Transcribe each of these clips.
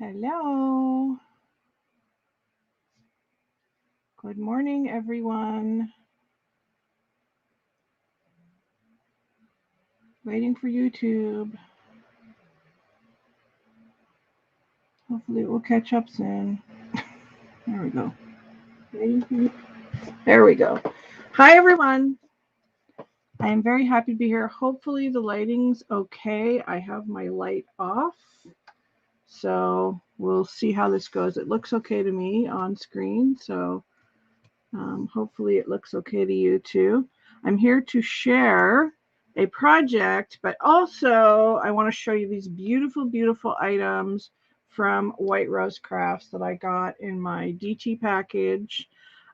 Hello. Good morning, everyone. Waiting for YouTube. Hopefully it will catch up soon. There we go. Waiting for you. There we go. Hi, everyone. I am very happy to be here. Hopefully the lighting's okay. I have my light off. So we'll see how this goes. It looks okay to me on screen. So hopefully it looks okay to you too. I'm here to share a project, but also I want to show you these beautiful, beautiful items from White Rose Crafts that I got in my DT package.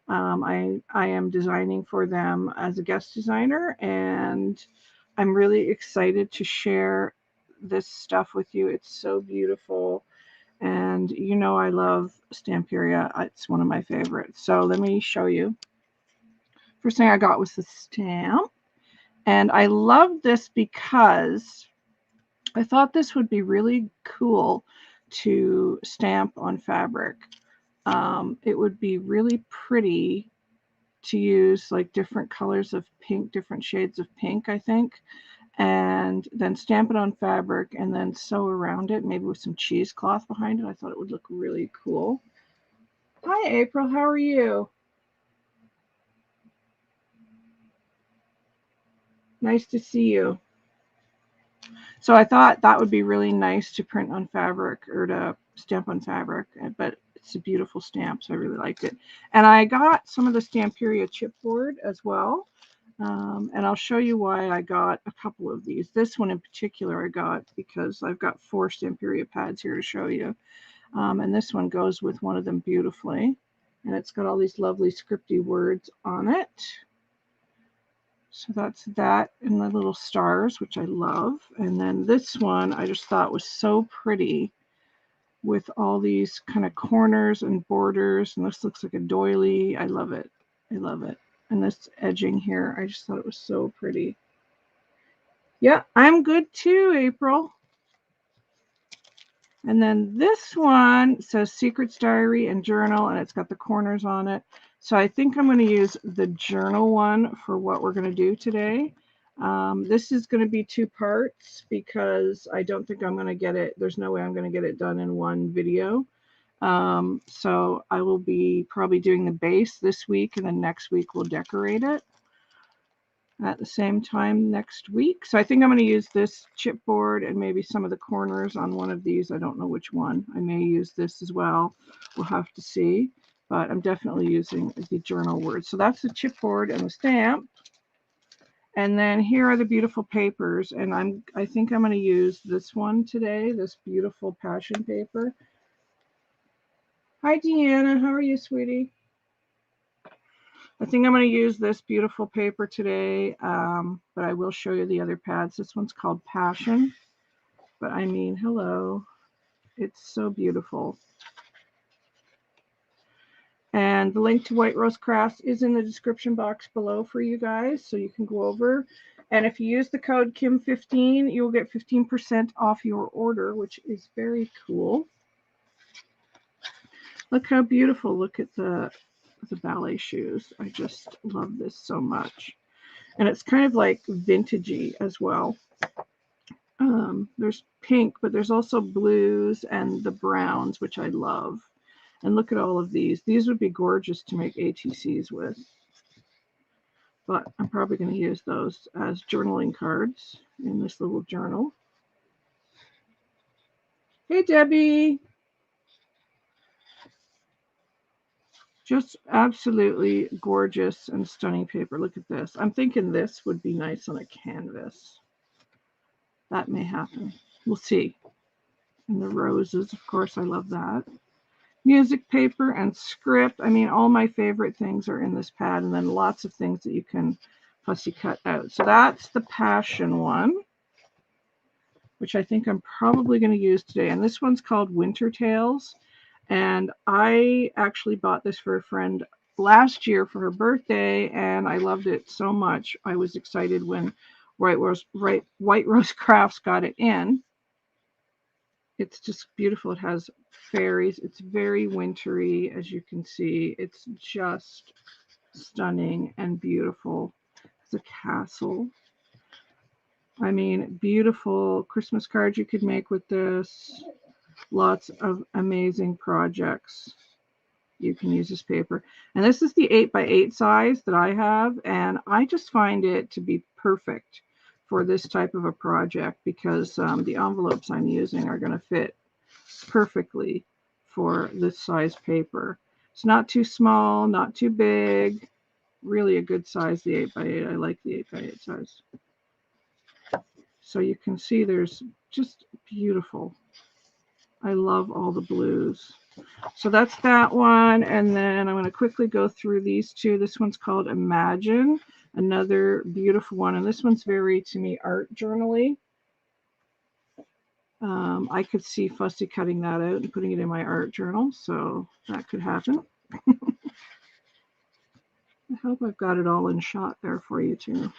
I am designing for them as a guest designer, and I'm really excited to share this stuff with you. It's so beautiful. And you know I love Stamperia. It's one of my favorites. So let me show you. First thing I got was the stamp. And I love this because I thought this would be really cool to stamp on fabric. It would be really pretty to use like different colors of pink, different shades of pink, I think, and then stamp it on fabric and then sew around it, maybe with some cheesecloth behind it. I thought it would look really cool. Hi, April. How are you? Nice to see you. So I thought that would be really nice to print on fabric or to stamp on fabric, but it's a beautiful stamp, so I really liked it. And I got some of the Stamperia chipboard as well. And I'll show you why I got a couple of these. This one in particular I got because I've got 4 Stamperia pads here to show you. And this one goes with one of them beautifully. And it's got all these lovely scripty words on it. So that's that and the little stars, which I love. And then this one I just thought was so pretty with all these kind of corners and borders. And this looks like a doily. I love it. I love it. And this edging here, I just thought it was so pretty. Yeah, I'm good too, April. And then this one says Secrets Diary and Journal, and it's got the corners on it. So I think I'm going to use the journal one for what we're going to do today. This is going to be 2 parts because I don't think I'm going to get it. There's no way I'm going to get it done in one video. So I will be probably doing the base this week, and then next week we'll decorate it at the same time next week. So I think I'm going to use this chipboard and maybe some of the corners on one of these. I don't know which one. I may use this as well. We'll have to see. But I'm definitely using the journal words. So that's the chipboard and the stamp. And then here are the beautiful papers. And I think I'm going to use this one today, this beautiful passion paper. Hi, Deanna. How are you, sweetie? I think I'm going to use this beautiful paper today, but I will show you the other pads. This one's called Passion, but I mean, hello. It's so beautiful. And the link to White Rose Crafts is in the description box below for you guys, so you can go over. And if you use the code Kim15, you will get 15% off your order, which is very cool. Look how beautiful. Look at the ballet shoes. I just love this so much. And it's kind of like vintagey as well. There's pink, but there's also blues and the browns, which I love. And look at all of these. These would be gorgeous to make ATCs with. But I'm probably going to use those as journaling cards in this little journal. Hey, Debbie. Just absolutely gorgeous and stunning paper. Look at this. I'm thinking this would be nice on a canvas. That may happen. We'll see. And the roses, of course, I love that. Music paper and script. I mean, all my favorite things are in this pad, and then lots of things that you can fussy cut out. So that's the Passion one, which I think I'm probably going to use today. And this one's called Winter Tales. And I actually bought this for a friend last year for her birthday, and I loved it so much. I was excited when White Rose Crafts got it in. It's just beautiful. It has fairies. It's very wintry, as you can see. It's just stunning and beautiful. It's a castle. I mean, beautiful Christmas cards you could make with this. Lots of amazing projects. You can use this paper. And this is the 8x8 size that I have. And I just find it to be perfect for this type of a project because the envelopes I'm using are going to fit perfectly for this size paper. It's not too small, not too big. Really a good size, the 8x8. I like the 8x8 size. So you can see there's just beautiful. I love all the blues. So that's that one. And then I'm going to quickly go through these two. This one's called Imagine, another beautiful one. And this one's very, to me, art journal-y. I could see Fussy cutting that out and putting it in my art journal. So that could happen. I hope I've got it all in shot there for you too.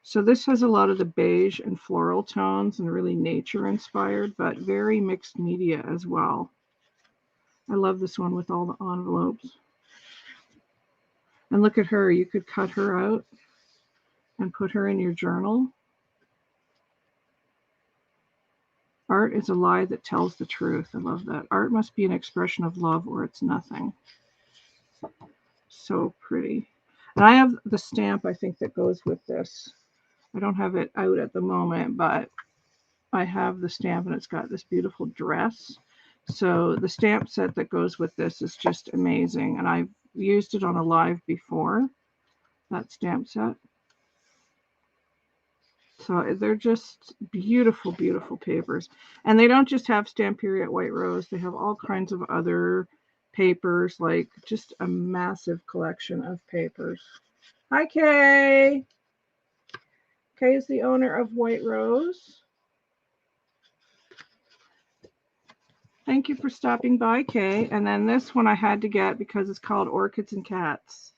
So this has a lot of the beige and floral tones and really nature inspired, but very mixed media as well. I love this one with all the envelopes. And look at her. You could cut her out and put her in your journal. Art is a lie that tells the truth. I love that. Art must be an expression of love or it's nothing. So pretty. And I have the stamp, I think, that goes with this. I don't have it out at the moment, but I have the stamp and it's got this beautiful dress. So the stamp set that goes with this is just amazing. And I've used it on a live before, that stamp set. So they're just beautiful, beautiful papers. And they don't just have Stamperia at White Rose. They have all kinds of other papers, like just a massive collection of papers. Hi, Kay. Kay is the owner of White Rose. Thank you for stopping by, Kay. And then this one I had to get because it's called Orchids and Cats.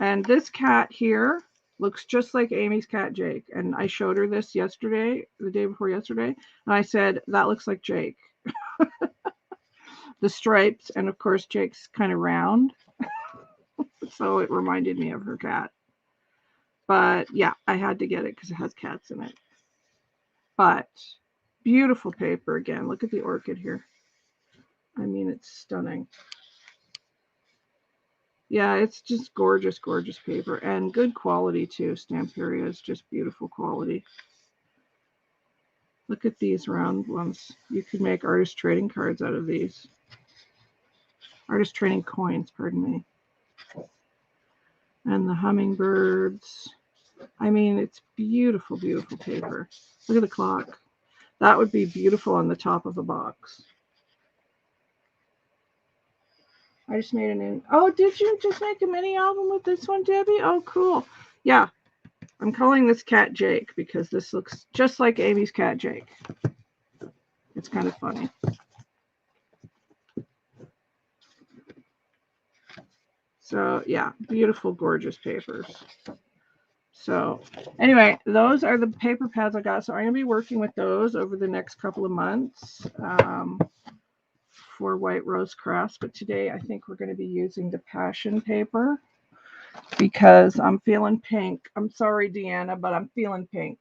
And this cat here looks just like Amy's cat, Jake. And I showed her this yesterday, the day before yesterday. And I said, that looks like Jake. The stripes, and of course, Jake's kind of round. So it reminded me of her cat. But yeah, I had to get it because it has cats in it. But beautiful paper again. Look at the orchid here. I mean, it's stunning. Yeah, it's just gorgeous, gorgeous paper. And good quality too. Stamperia is just beautiful quality. Look at these round ones. You could make artist trading cards out of these. Artist trading coins, pardon me. And the hummingbirds. I mean, it's beautiful, beautiful paper. Look at the clock. That would be beautiful on the top of a box. I just made an oh, did you just make a mini album with this one, Debbie? Oh, cool. Yeah. I'm calling this cat Jake because this looks just like Amy's cat, Jake. It's kind of funny. So, yeah, beautiful, gorgeous papers. So, anyway, those are the paper pads I got. So, I'm going to be working with those over the next couple of months for White Rose Crafts. But today, I think we're going to be using the Passion paper because I'm feeling pink. I'm sorry, Deanna, but I'm feeling pink.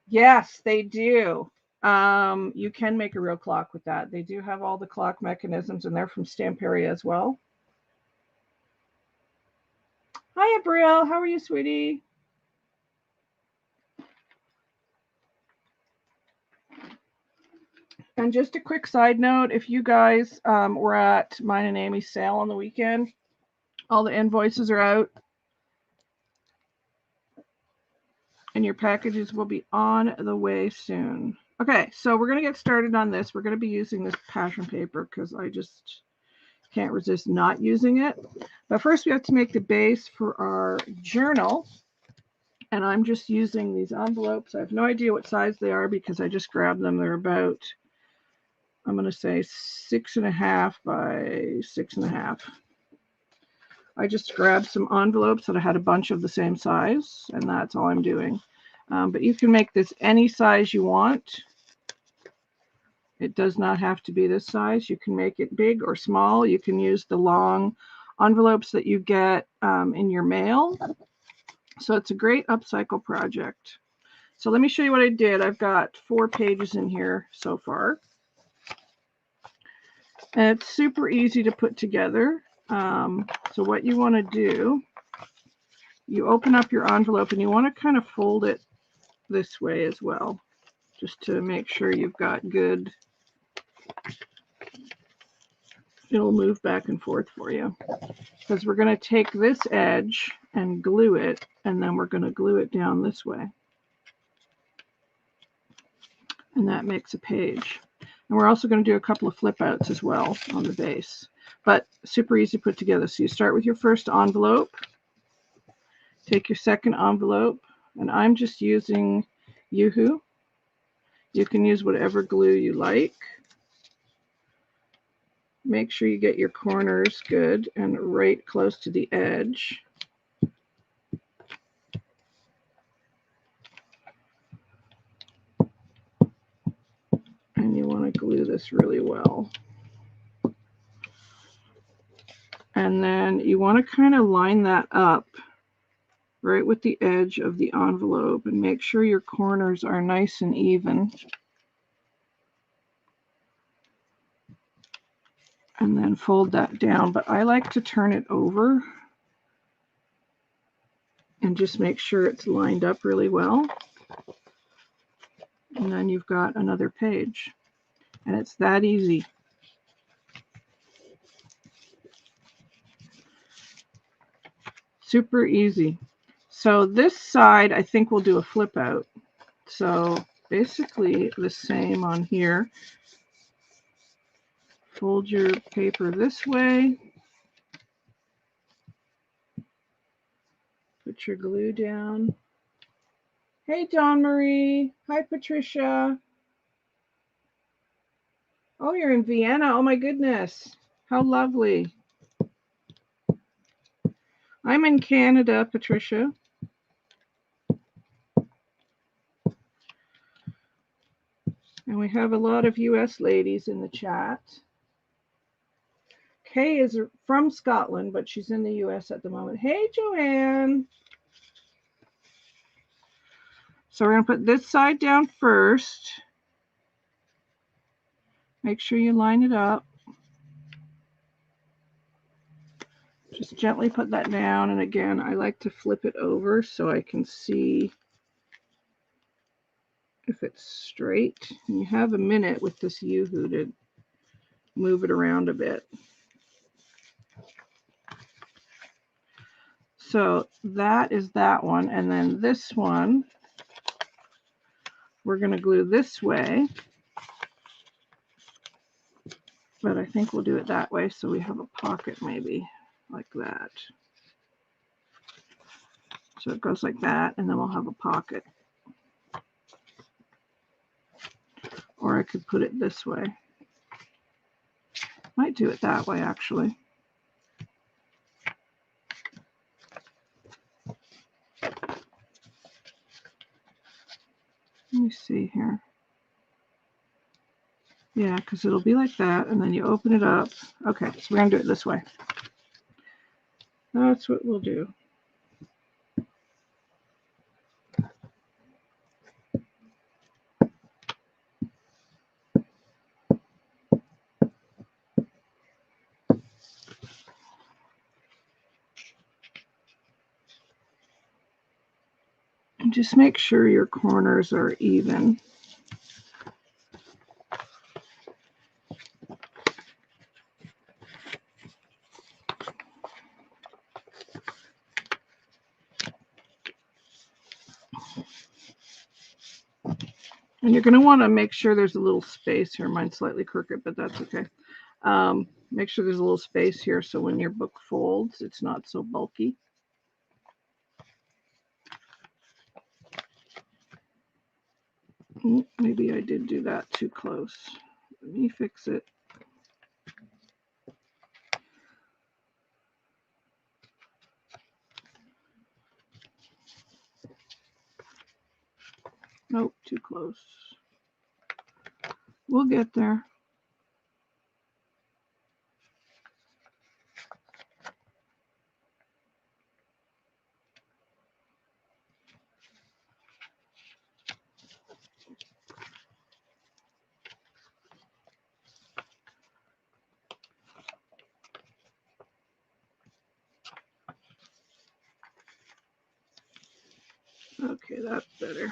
Yes, they do. You can make a real clock with that. They do have all the clock mechanisms, and they're from Stamperia as well. Hi, Abriel. How are you, sweetie? And just a quick side note, if you guys were at mine and Amy's sale on the weekend, all the invoices are out. And your packages will be on the way soon. Okay, so we're going to get started on this. We're going to be using this Passion paper because I just can't resist not using it. But first we have to make the base for our journal. And I'm just using these envelopes. I have no idea what size they are because I just grabbed them. They're about, I'm going to say 6.5 by 6.5. I just grabbed some envelopes that I had a bunch of the same size, and that's all I'm doing. But you can make this any size you want. It does not have to be this size. You can make it big or small. You can use the long envelopes that you get in your mail. So it's a great upcycle project. So let me show you what I did. I've got 4 pages in here so far. And it's super easy to put together. So what you want to do, you open up your envelope and you want to kind of fold it this way as well, just to make sure you've got good, it'll move back and forth for you. Because we're going to take this edge and glue it, and then we're going to glue it down this way. And that makes a page. And we're also going to do a couple of flip outs as well on the base. But super easy to put together. So you start with your first envelope, take your second envelope, and I'm just using Yoo-Hoo. You can use whatever glue you like. Make sure you get your corners good and right close to the edge. And you want to glue this really well. And then you want to kind of line that up right with the edge of the envelope and make sure your corners are nice and even. And then fold that down. But I like to turn it over and just make sure it's lined up really well. And then you've got another page. And it's that easy. Super easy. So this side, I think we'll do a flip out. So basically the same on here. Fold your paper this way. Put your glue down. Hey, Dawn Marie. Hi, Patricia. Oh, you're in Vienna. Oh, my goodness. How lovely. I'm in Canada, Patricia. And we have a lot of U.S. ladies in the chat. Kay is from Scotland, but she's in the U.S. at the moment. Hey, Joanne. So we're going to put this side down first. Make sure you line it up. Just gently put that down. And again, I like to flip it over so I can see if it's straight. And you have a minute with this Yoo-Hoo to move it around a bit. So that is that one. And then this one, we're going to glue this way. But I think we'll do it that way so we have a pocket maybe like that. So it goes like that, and then we'll have a pocket. Or I could put it this way. Might do it that way, actually. Let me see here. Yeah, because it'll be like that, and then you open it up. Okay, so we're going to do it this way. That's what we'll do. And just make sure your corners are even. And you're going to want to make sure there's a little space here. Mine's slightly crooked, but that's okay. Make sure there's a little space here so when your book folds, it's not so bulky. Maybe I did do that too close. Let me fix it. Nope, too close. We'll get there. Okay, that's better.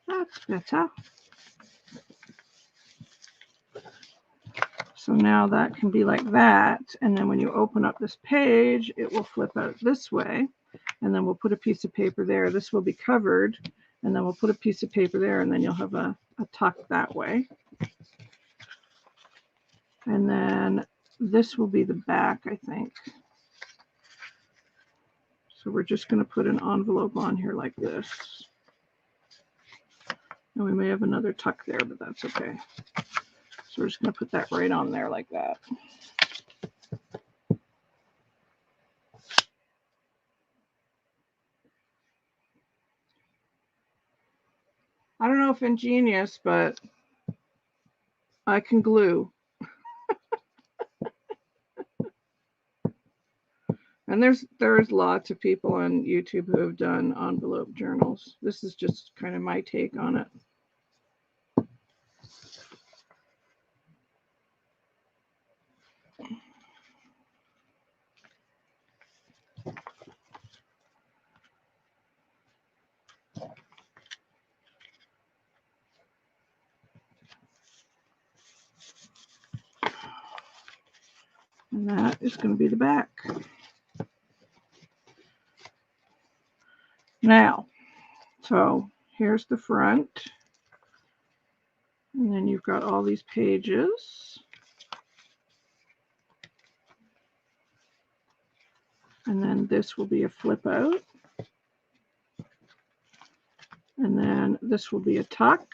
That's better. So now that can be like that. And then when you open up this page, it will flip out this way. And then we'll put a piece of paper there. This will be covered. And then we'll put a piece of paper there. And then you'll have a tuck that way. And then this will be the back, I think. So we're just going to put an envelope on here like this. And we may have another tuck there, but that's okay. So we're just going to put that right on there like that. I don't know if ingenious, but I can glue. And there's lots of people on YouTube who have done envelope journals. This is just kind of my take on it. And that is going to be the back. Now, so here's the front. And then you've got all these pages. And then this will be a flip out. And then this will be a tuck.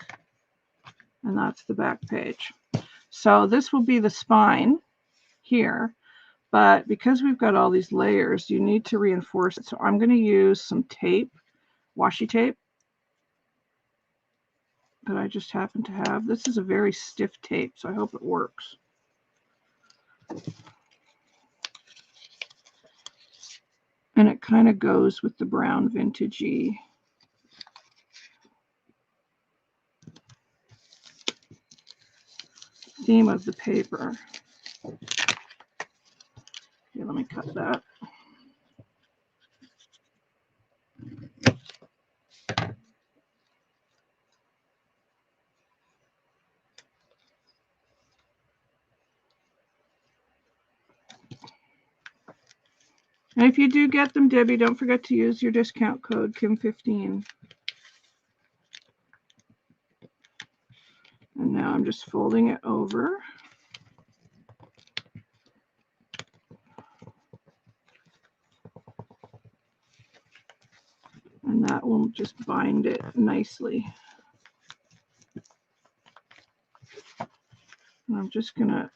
And that's the back page. So this will be the spine here. But because we've got all these layers, you need to reinforce it. So I'm going to use some tape, washi tape, that I just happen to have. This is a very stiff tape, so I hope it works. And it kind of goes with the brown vintagey theme of the paper. Okay, let me cut that. And if you do get them, Debbie, don't forget to use your discount code Kim15. And now I'm just folding it over. And that will just bind it nicely. And I'm just going to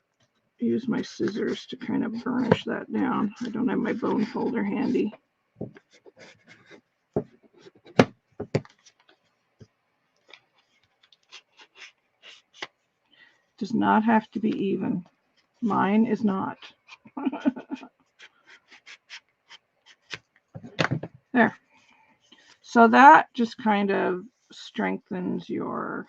use my scissors to kind of burnish that down. I don't have my bone folder handy. Does not have to be even. Mine is not. There. So that just kind of strengthens your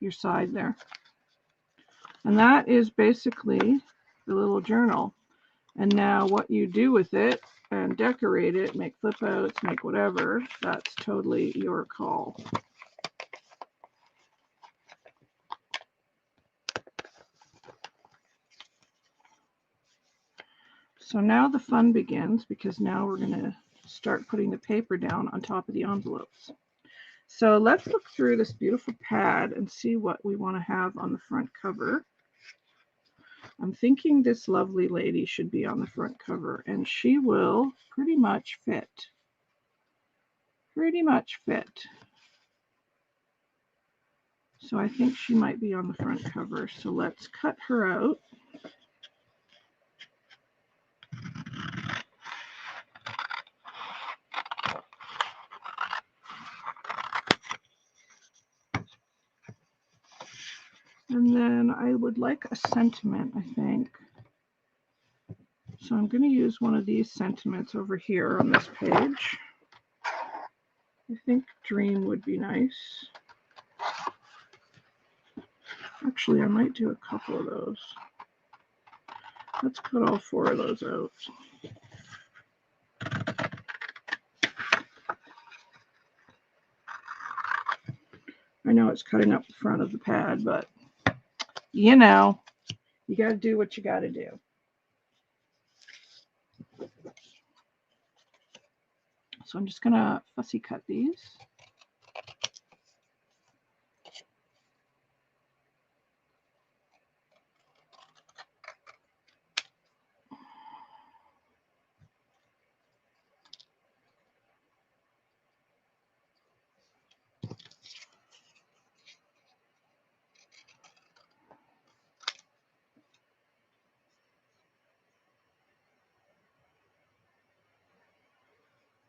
side there. And that is basically the little journal. And now what you do with it and decorate it, make flip outs, make whatever, that's totally your call. So now the fun begins, because now we're going to start putting the paper down on top of the envelopes. So let's look through this beautiful pad and see what we want to have on the front cover. I'm thinking this lovely lady should be on the front cover, and she will pretty much fit. Pretty much fit. So I think she might be on the front cover. So let's cut her out. would like a sentiment, I think. So I'm going to use one of these sentiments over here on this page. I think dream would be nice. Actually, I might do a couple of those. Let's cut all 4 of those out. I know it's cutting up the front of the pad, but you know, you got to do what you got to do. So I'm just going to fussy cut these.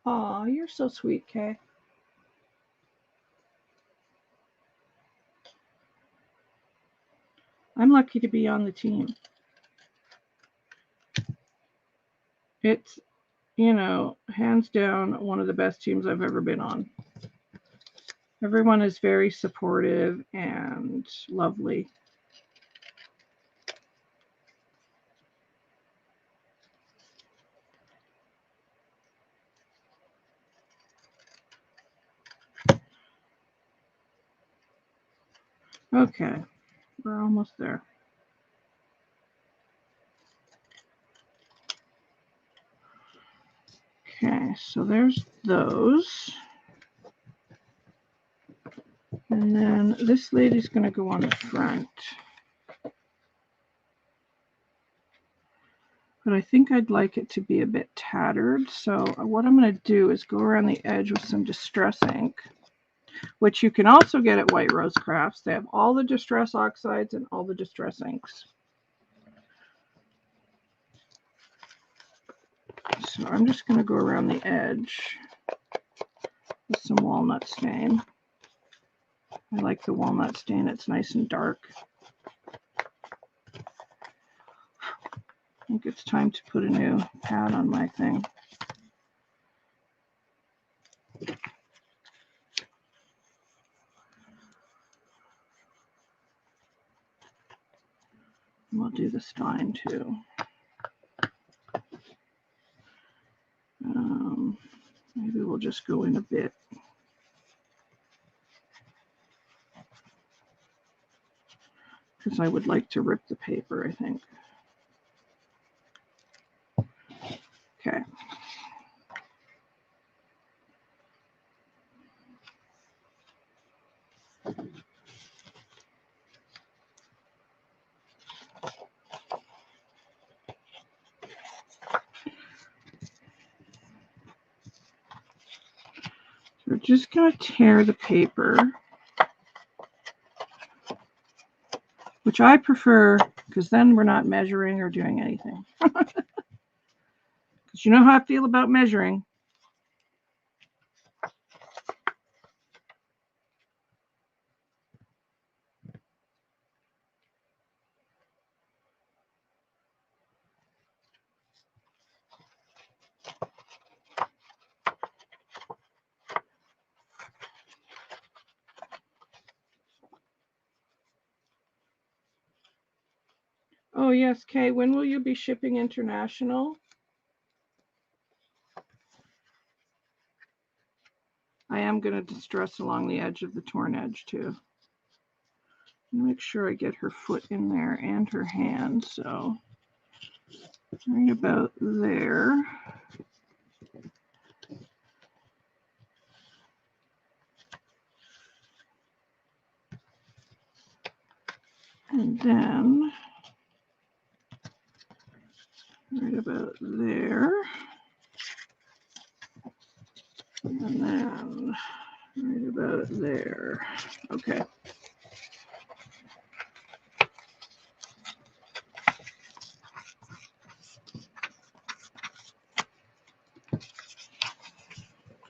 Aw, you're so sweet, Kay. I'm lucky to be on the team. It's, you know, hands down one of the best teams I've ever been on. Everyone is very supportive and lovely. Okay, we're almost there. Okay, so there's those. And then this lady's going to go on the front. But I think I'd like it to be a bit tattered. So what I'm going to do is go around the edge with some distress ink, which you can also get at White Rose Crafts. They have all the distress oxides and all the distress inks. So I'm just going to go around the edge with some walnut stain. I like the walnut stain. It's nice and dark. I think it's time to put a new pad on my thing. We'll do the stein too. Maybe we'll just go in a bit. Because I would like to rip the paper, I think. Okay. We're just going to tear the paper, which I prefer because then we're not measuring or doing anything. Because you know how I feel about measuring. Oh, yes, Kay, when will you be shipping international? I am going to distress along the edge of the torn edge, too. Make sure I get her foot in there and her hand, so right about there. And then right about there. And then right about there. Okay.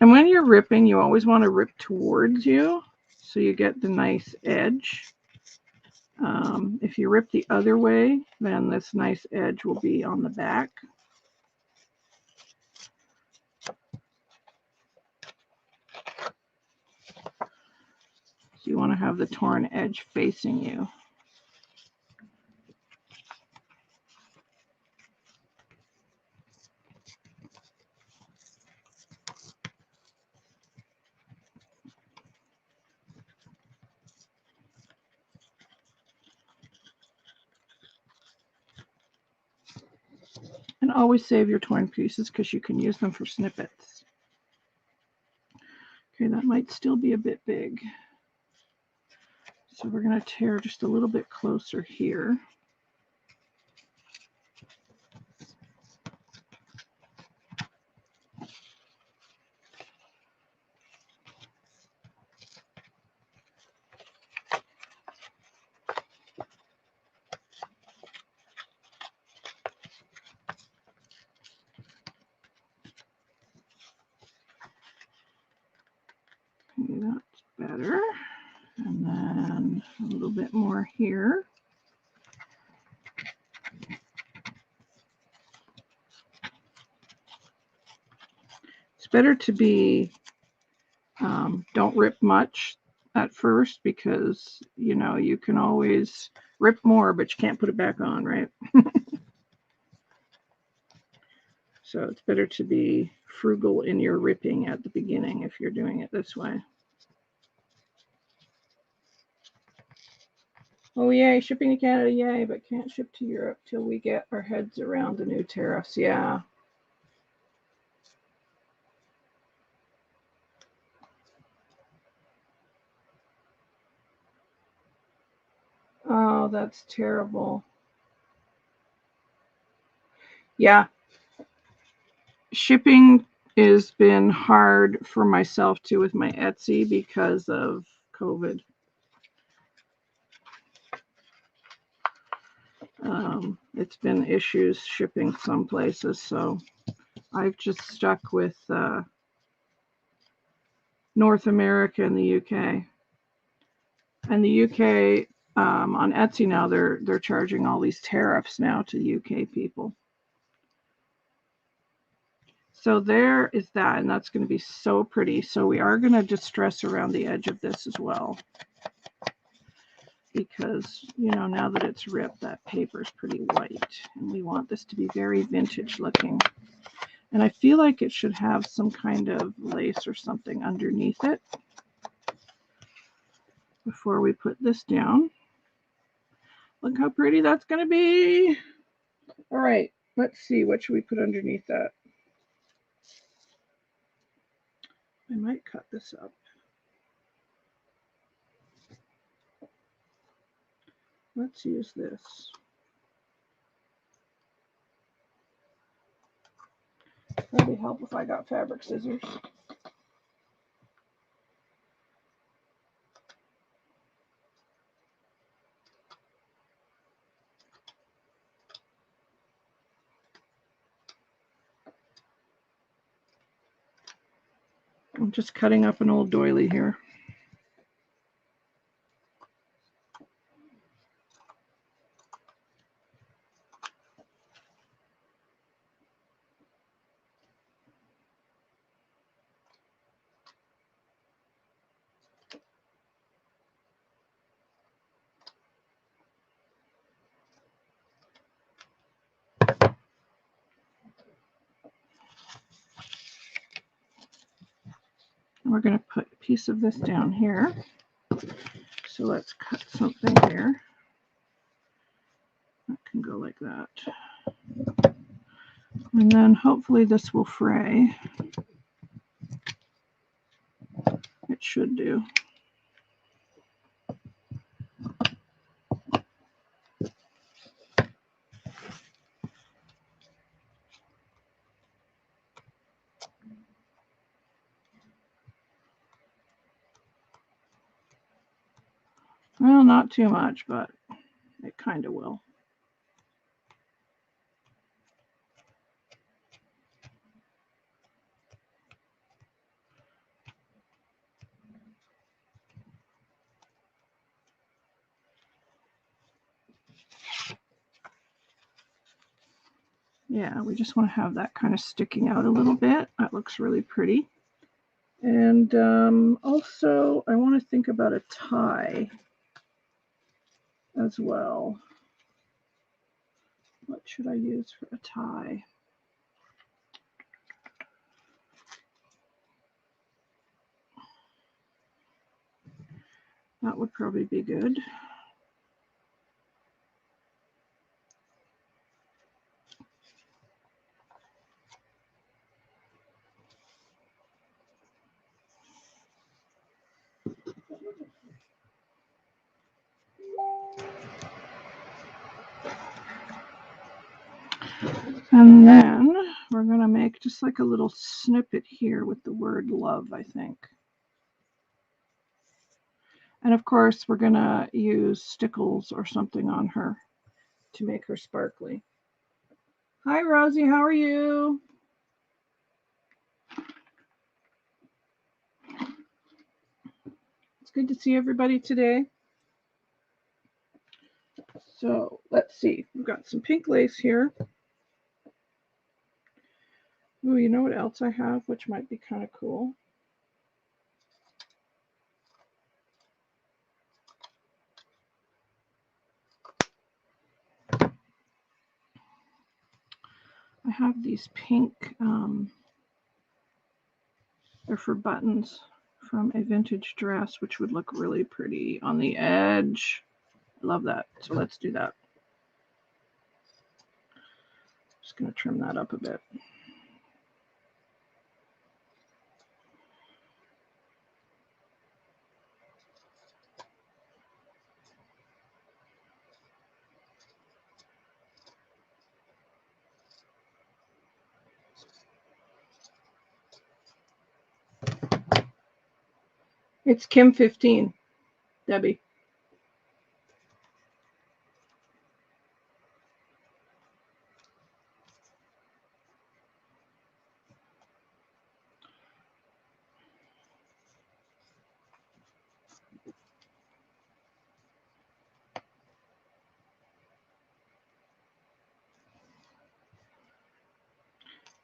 And when you're ripping, you always want to rip towards you so you get the nice edge. if you rip the other way, then this nice edge will be on the back. So you want to have the torn edge facing you. And always save your torn pieces because you can use them for snippets. Okay, that might still be a bit big. So we're going to tear just a little bit closer here. Okay, that's better. And then a little bit more here. It's better to be, don't rip much at first because, you know, you can always rip more, but you can't put it back on, right? So it's better to be frugal in your ripping at the beginning if you're doing it this way. Oh, yay, shipping to Canada, yay, but can't ship to Europe till we get our heads around the new tariffs. Yeah. Oh, that's terrible. Yeah. Shipping has been hard for myself too with my Etsy because of COVID. It's been issues shipping some places, so I've just stuck with North America and the UK. And the UK on Etsy now, they're charging all these tariffs now to the UK people. So there is that, and that's going to be so pretty. So we are going to distress around the edge of this as well. Because, you know, now that it's ripped, that paper is pretty white. And we want this to be very vintage looking. And I feel like it should have some kind of lace or something underneath it before we put this down. Look how pretty that's going to be. All right, let's see. What should we put underneath that? I might cut this up. Let's use this. Probably help if I got fabric scissors. I'm just cutting up an old doily here. And we're going to put a piece of this down here. So let's cut something here. That can go like that. And then hopefully this will fray. It should do. Well, not too much, but it kind of will. Yeah, we just want to have that kind of sticking out a little bit. That looks really pretty. And also, I want to think about a tie as well. What should I use for a tie? That would probably be good. And then we're going to make just like a little snippet here with the word love, I think. And of course, we're going to use stickles or something on her to make her sparkly. Hi, Rosie. How are you? It's good to see everybody today. So let's see. We've got some pink lace here. Oh, you know what else I have, which might be kind of cool? I have these pink, they're for buttons from a vintage dress, which would look really pretty on the edge. I love that. So let's do that. Just going to trim that up a bit. It's Kim 15, Debbie.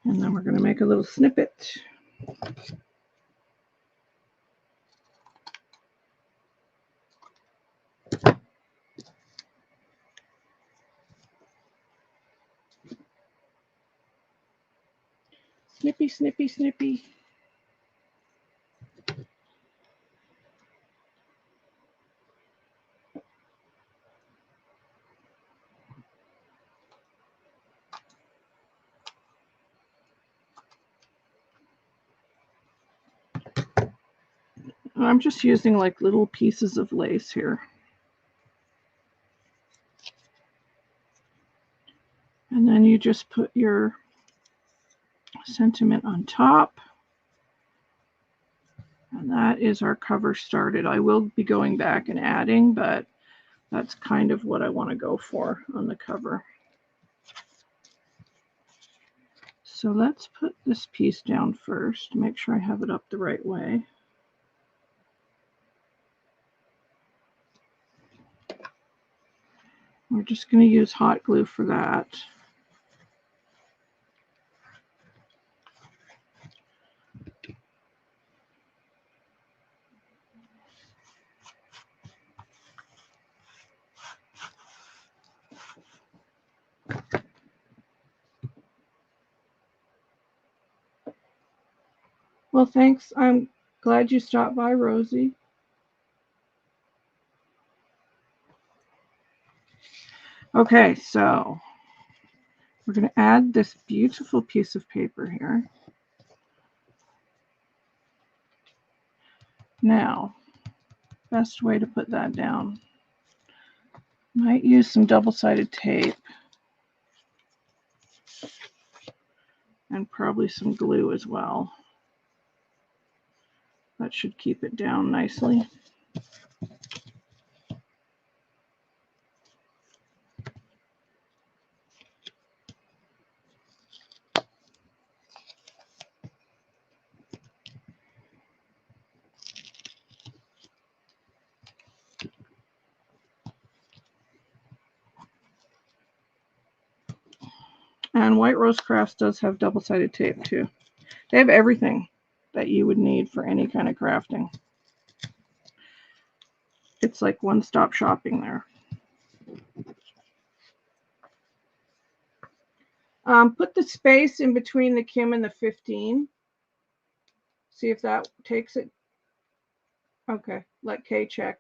And then we're going to make a little snippet. Snippy, snippy, snippy. I'm just using like little pieces of lace here. And then you just put your sentiment on top. And that is our cover started. I will be going back and adding, but that's kind of what I want to go for on the cover. So let's put this piece down first, make sure I have it up the right way. We're just going to use hot glue for that. Well, thanks. I'm glad you stopped by, Rosie. Okay, so we're going to add this beautiful piece of paper here. Now, best way to put that down. Might use some double-sided tape and probably some glue as well. That should keep it down nicely. And White Rose Crafts does have double-sided tape too. They have everything that you would need for any kind of crafting. It's like one-stop shopping there. Put the space in between the Kim and the 15. See if that takes it. Okay, let Kay check.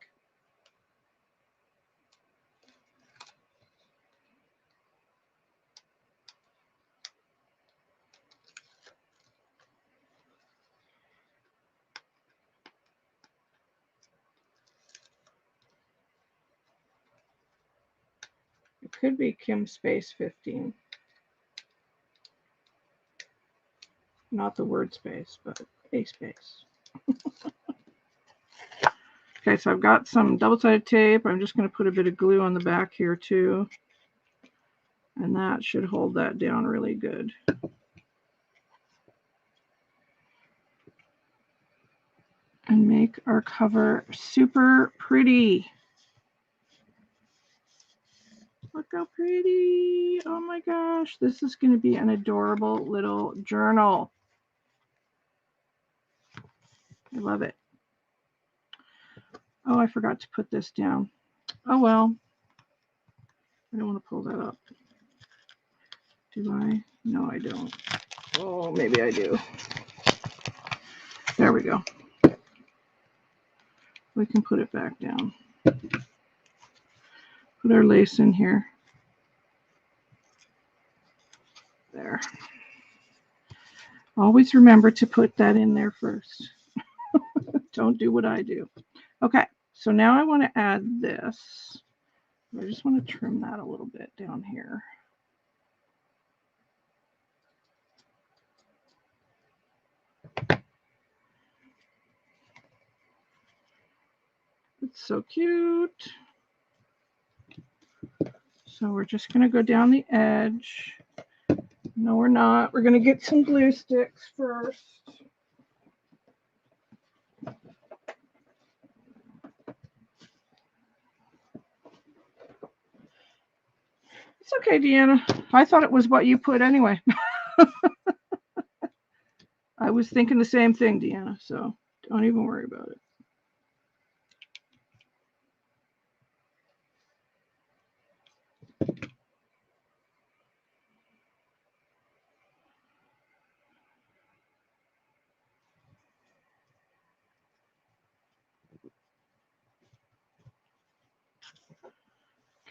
It could be Kim space 15. Not the word space, but a space. Okay, so I've got some double-sided tape. I'm just going to put a bit of glue on the back here too. And that should hold that down really good. And make our cover super pretty. Look how pretty. Oh my gosh. This is going to be an adorable little journal. I love it. Oh, I forgot to put this down. Oh well. I don't want to pull that up. Do I? No, I don't. Oh, maybe I do. There we go. We can put it back down. Put our lace in here. There. Always remember to put that in there first. Don't do what I do. Okay, so now I want to add this. I just want to trim that a little bit down here. It's so cute. So we're just going to go down the edge. No, we're not. We're going to get some glue sticks first. It's okay, Deanna. I thought it was what you put anyway. I was thinking the same thing, Deanna, so don't even worry about it.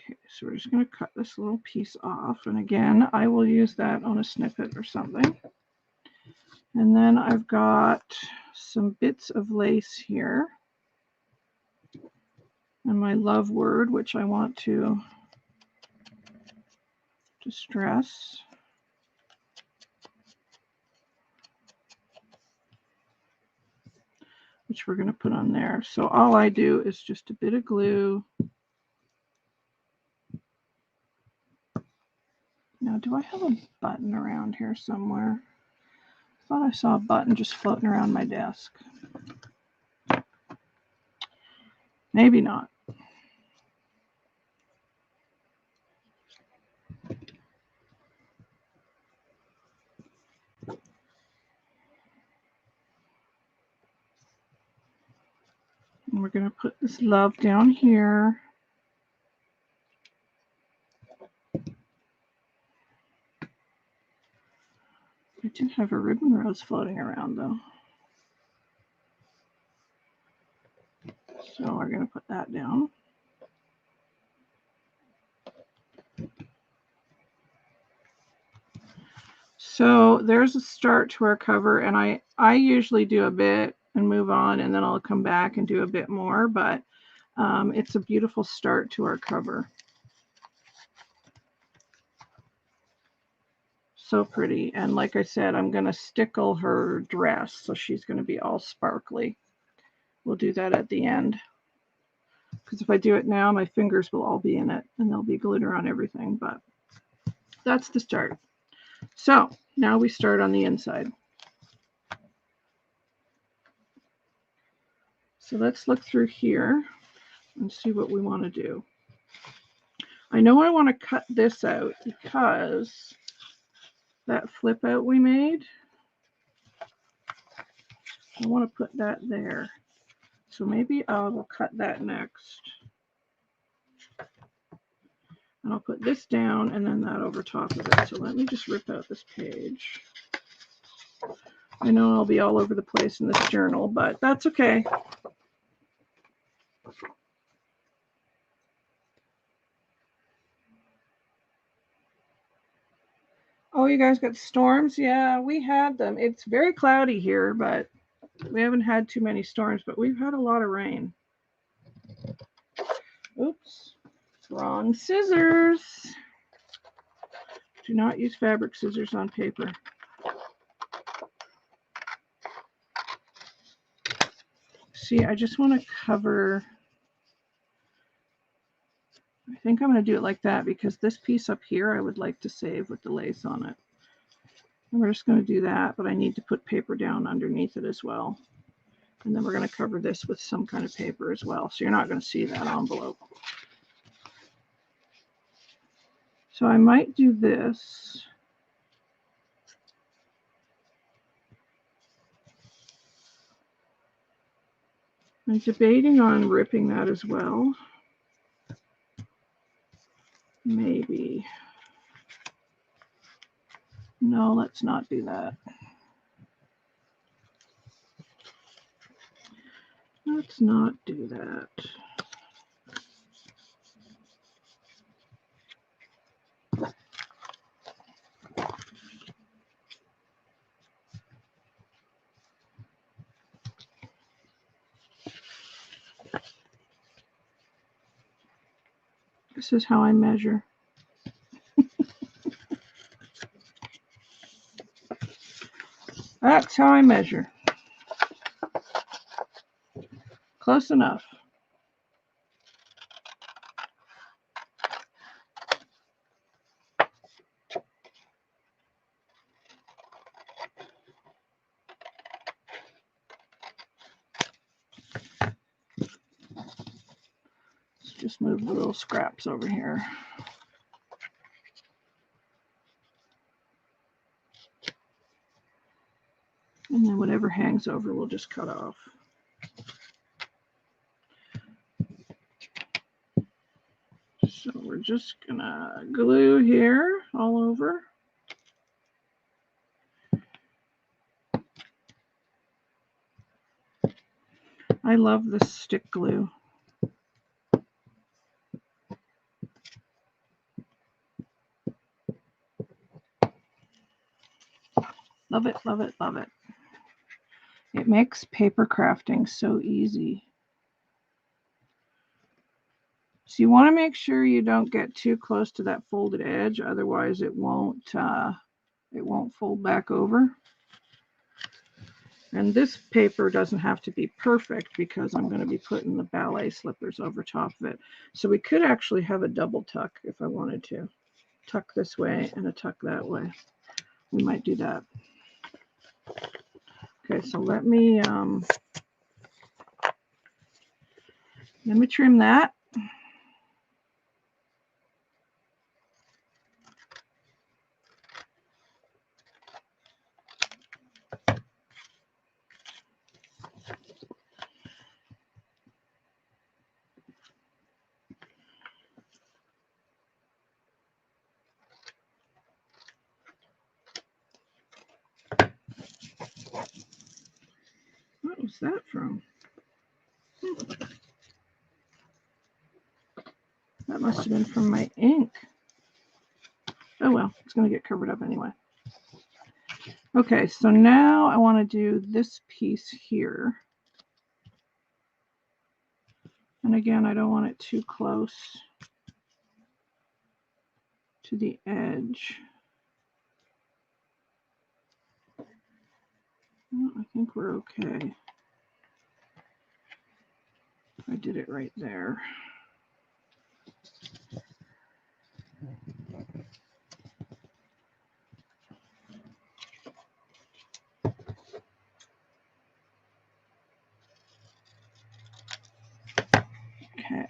Okay, so we're just going to cut this little piece off. And again, I will use that on a snippet or something. And then I've got some bits of lace here. And my love word, which I want to distress. Which we're going to put on there. So all I do is just a bit of glue. Now, do I have a button around here somewhere? I thought I saw a button just floating around my desk. Maybe not. And we're going to put this love down here. I do have a ribbon rose floating around though. So we're going to put that down. So there's a start to our cover, and I usually do a bit and move on, and then I'll come back and do a bit more, but it's a beautiful start to our cover. So pretty. And like I said, I'm going to stickle her dress, so she's going to be all sparkly. We'll do that at the end. Because if I do it now, my fingers will all be in it, and there'll be glitter on everything, but that's the start. So now we start on the inside. So let's look through here and see what we want to do. I know I want to cut this out because that flip out we made. I want to put that there. So maybe I will cut that next. And I'll put this down and then that over top of it. So let me just rip out this page. I know I'll be all over the place in this journal, but that's okay. Oh, you guys got storms? Yeah, we had them. It's very cloudy here, but we haven't had too many storms, but we've had a lot of rain. Oops, wrong scissors. Do not use fabric scissors on paper. See, I just want to cover. I think I'm going to do it like that because this piece up here I would like to save with the lace on it. And we're just going to do that, but I need to put paper down underneath it as well. And then we're going to cover this with some kind of paper as well. So you're not going to see that envelope. So I might do this. I'm debating on ripping that as well. Maybe. No, let's not do that. Let's not do that. This is how I measure. That's how I measure. Close enough. Let's just move the little scraps over here. And then whatever hangs over, we'll just cut off. So we're just gonna glue here all over. I love this stick glue. Love it, love it, love it. It makes paper crafting so easy. So you want to make sure you don't get too close to that folded edge, otherwise it won't fold back over. And this paper doesn't have to be perfect because I'm going to be putting the ballet slippers over top of it. So we could actually have a double tuck if I wanted to. Tuck this way and a tuck that way. We might do that. Okay, so let me trim that. What was that from? That must have been from my ink. Oh well, it's going to get covered up anyway. Okay, so now I want to do this piece here. And again, I don't want it too close to the edge. Well, I think we're okay. I did it right there. Okay.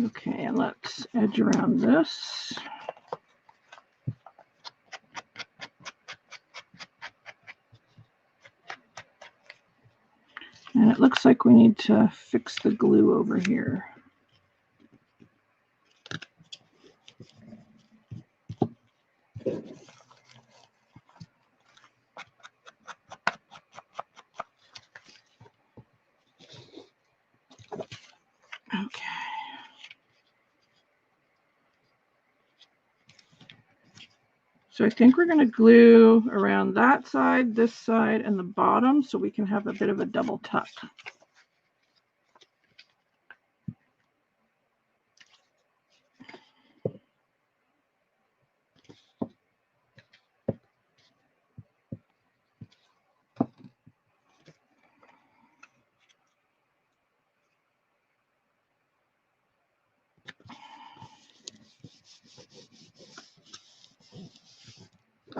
Okay, and let's edge around this. And it looks like we need to fix the glue over here. Okay. So I think we're going to glue around that side, this side, and the bottom so we can have a bit of a double tuck.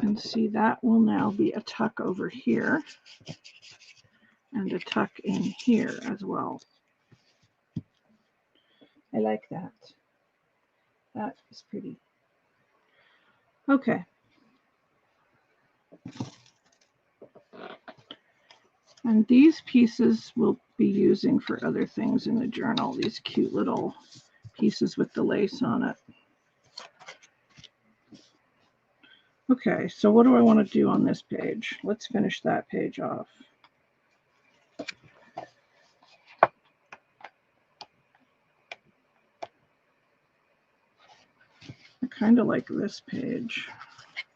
And see, that will now be a tuck over here and a tuck in here as well. I like that. That is pretty. Okay. And these pieces we'll be using for other things in the journal, these cute little pieces with the lace on it. Okay, so what do I want to do on this page? Let's finish that page off. I kind of like this page.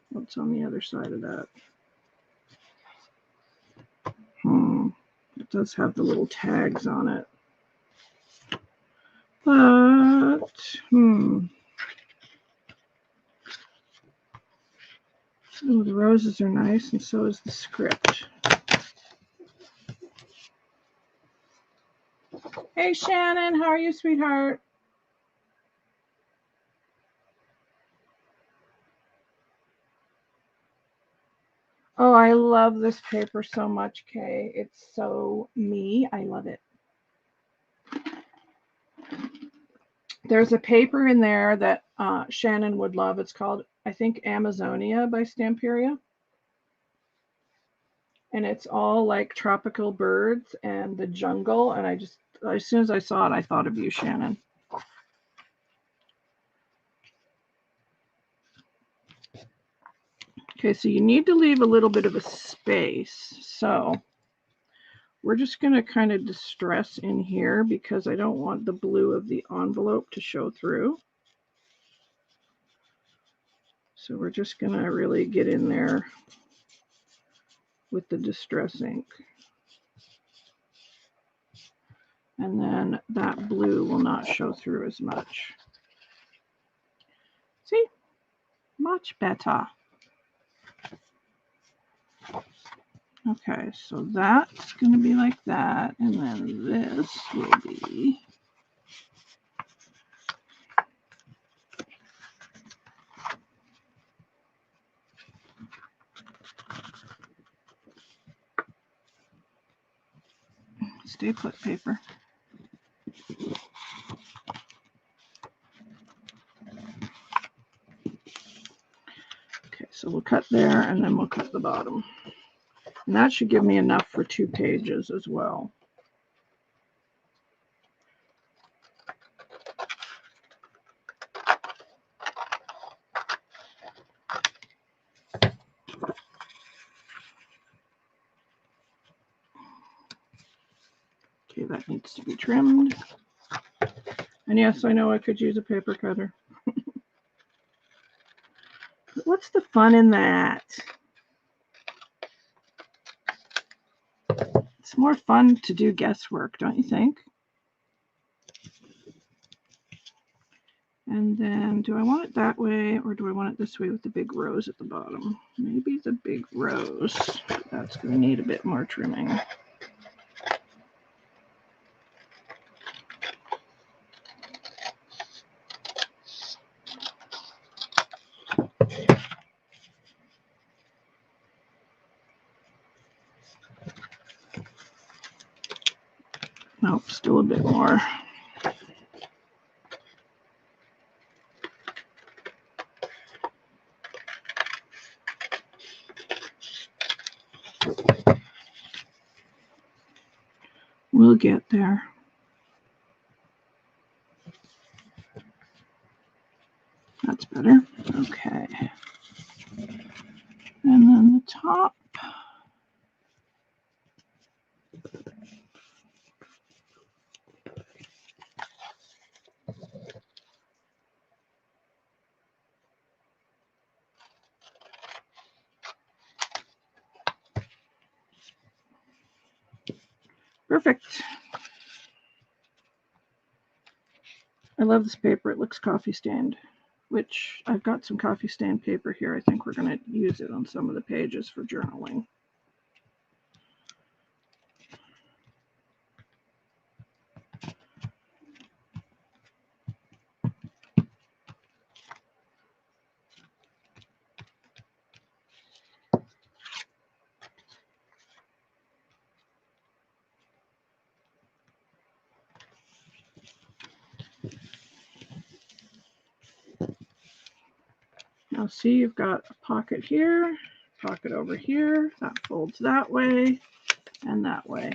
What's on the other side of that? It does have the little tags on it. But, oh, the roses are nice, and so is the script. Hey, Shannon, how are you, sweetheart? Oh, I love this paper so much, Kay. It's so me. I love it. There's a paper in there that Shannon would love. It's called, I think, Amazonia by Stamperia. And it's all like tropical birds and the jungle. And I just, as soon as I saw it, I thought of you, Shannon. Okay, so you need to leave a little bit of a space. So we're just going to kind of distress in here because I don't want the blue of the envelope to show through. So we're just going to really get in there with the distress ink. And then that blue will not show through as much. See? Much better. Okay, so that's going to be like that. And then this will be... stay put paper. Okay, so we'll cut there and then we'll cut the bottom. And that should give me enough for 2 pages as well. Okay, that needs to be trimmed. And yes, I know I could use a paper cutter. But what's the fun in that? It's more fun to do guesswork, don't you think? And then, do I want it that way or do I want it this way with the big rose at the bottom? Maybe the big rose. That's going to need a bit more trimming. Nope, still a bit more. We'll get there. That's better. Okay. And then the top. Perfect. I love this paper. It looks coffee stained, which I've got some coffee stained paper here. I think we're going to use it on some of the pages for journaling. Now see, you've got a pocket here, pocket over here, that folds that way and that way.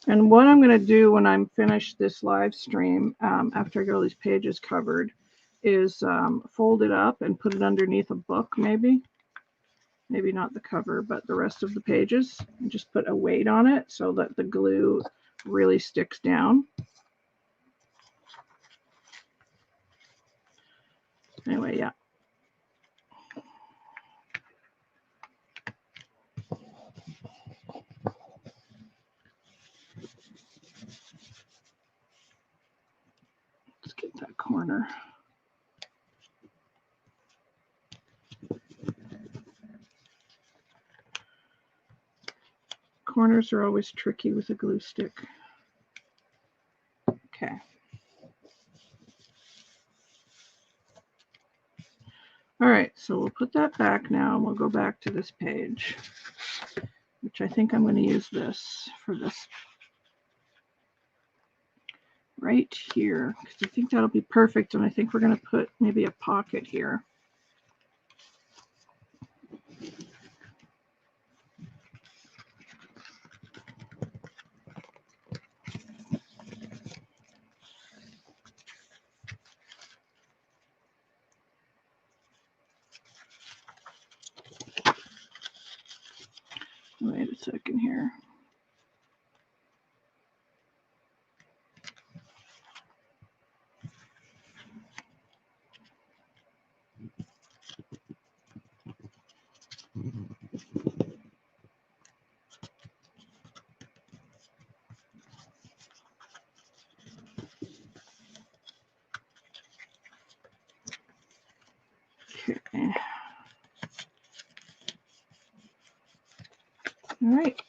And what I'm going to do when I'm finished this live stream, after I get all these pages covered, is fold it up and put it underneath a book, maybe not the cover, but the rest of the pages, and just put a weight on it so that the glue really sticks down. Anyway, yeah. Let's get that corner. Corners are always tricky with a glue stick. Okay. All right, so we'll put that back now, and we'll go back to this page, which I think I'm going to use this for this right here, because I think that'll be perfect, and I think we're going to put maybe a pocket here. Wait a second here. Okay. All right.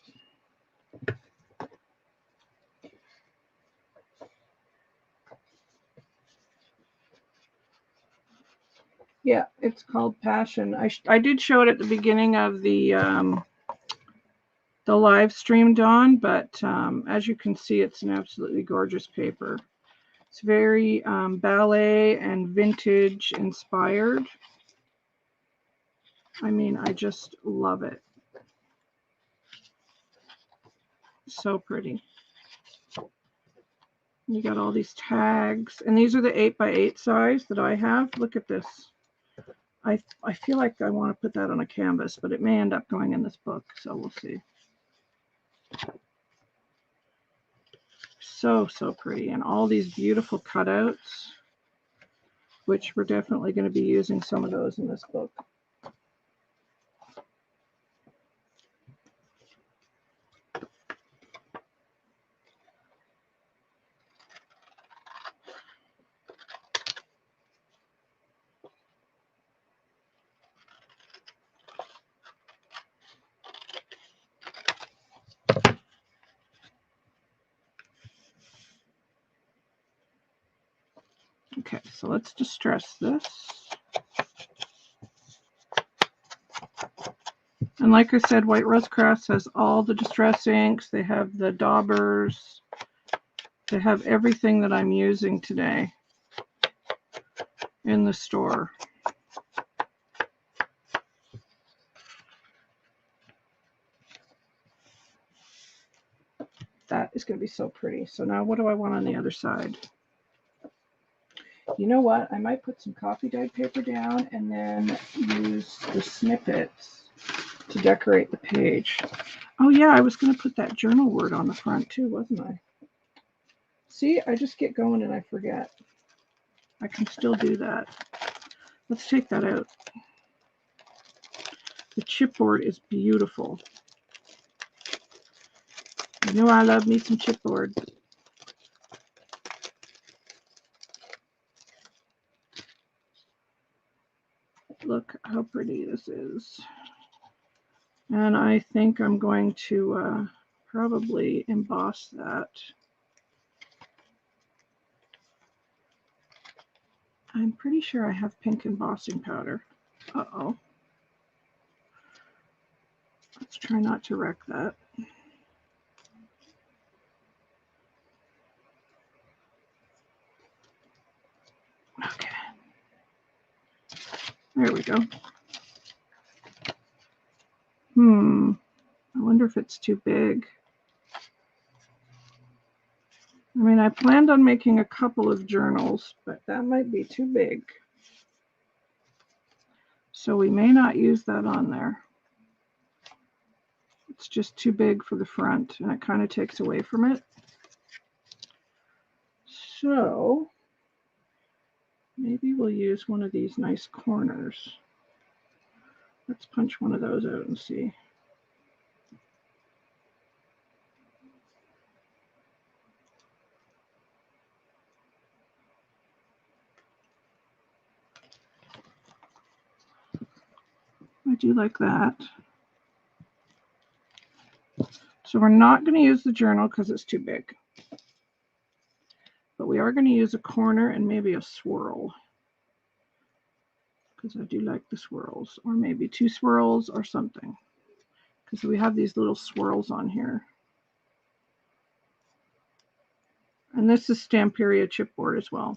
Yeah, it's called Passion. I did show it at the beginning of the live stream, Dawn, but as you can see, it's an absolutely gorgeous paper. It's very ballet and vintage inspired. I mean, I just love it. So pretty. You got all these tags, and these are the 8x8 size that I have. Look at this. I feel like I want to put that on a canvas, but it may end up going in this book, so we'll see. So pretty, and all these beautiful cutouts, which we're definitely going to be using some of those in this book. Okay, so let's distress this. And like I said, White Rose Crafts has all the distress inks. They have the daubers. They have everything that I'm using today in the store. That is going to be so pretty. So now what do I want on the other side? You know what? I might put some coffee dyed paper down and then use the snippets to decorate the page. Oh yeah, I was going to put that journal word on the front too, wasn't I? See, I just get going and I forget. I can still do that. Let's take that out. The chipboard is beautiful. You know I love me some chipboard. Look how pretty this is. And I think I'm going to probably emboss that. I'm pretty sure I have pink embossing powder. Uh-oh. Let's try not to wreck that. Okay. There we go. I wonder if it's too big. I mean, I planned on making a couple of journals, but that might be too big. So we may not use that on there. It's just too big for the front, and it kind of takes away from it. So maybe we'll use one of these nice corners. Let's punch one of those out and see. I do like that. So we're not going to use the journal because it's too big. But we are going to use a corner and maybe a swirl. Because I do like the swirls. Or maybe 2 swirls or something. Because we have these little swirls on here. And this is Stamperia chipboard as well.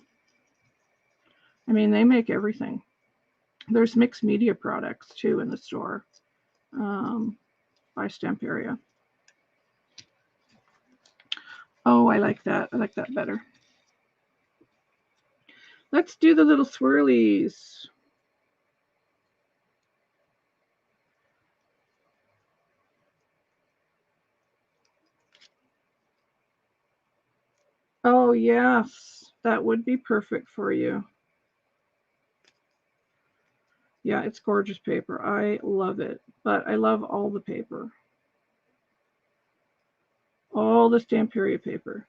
I mean, they make everything. There's mixed media products too in the store by Stamperia. Oh, I like that. I like that better. Let's do the little swirlies. Oh, yes. That would be perfect for you. Yeah, it's gorgeous paper. I love it. But I love all the paper. All the Stamperia paper.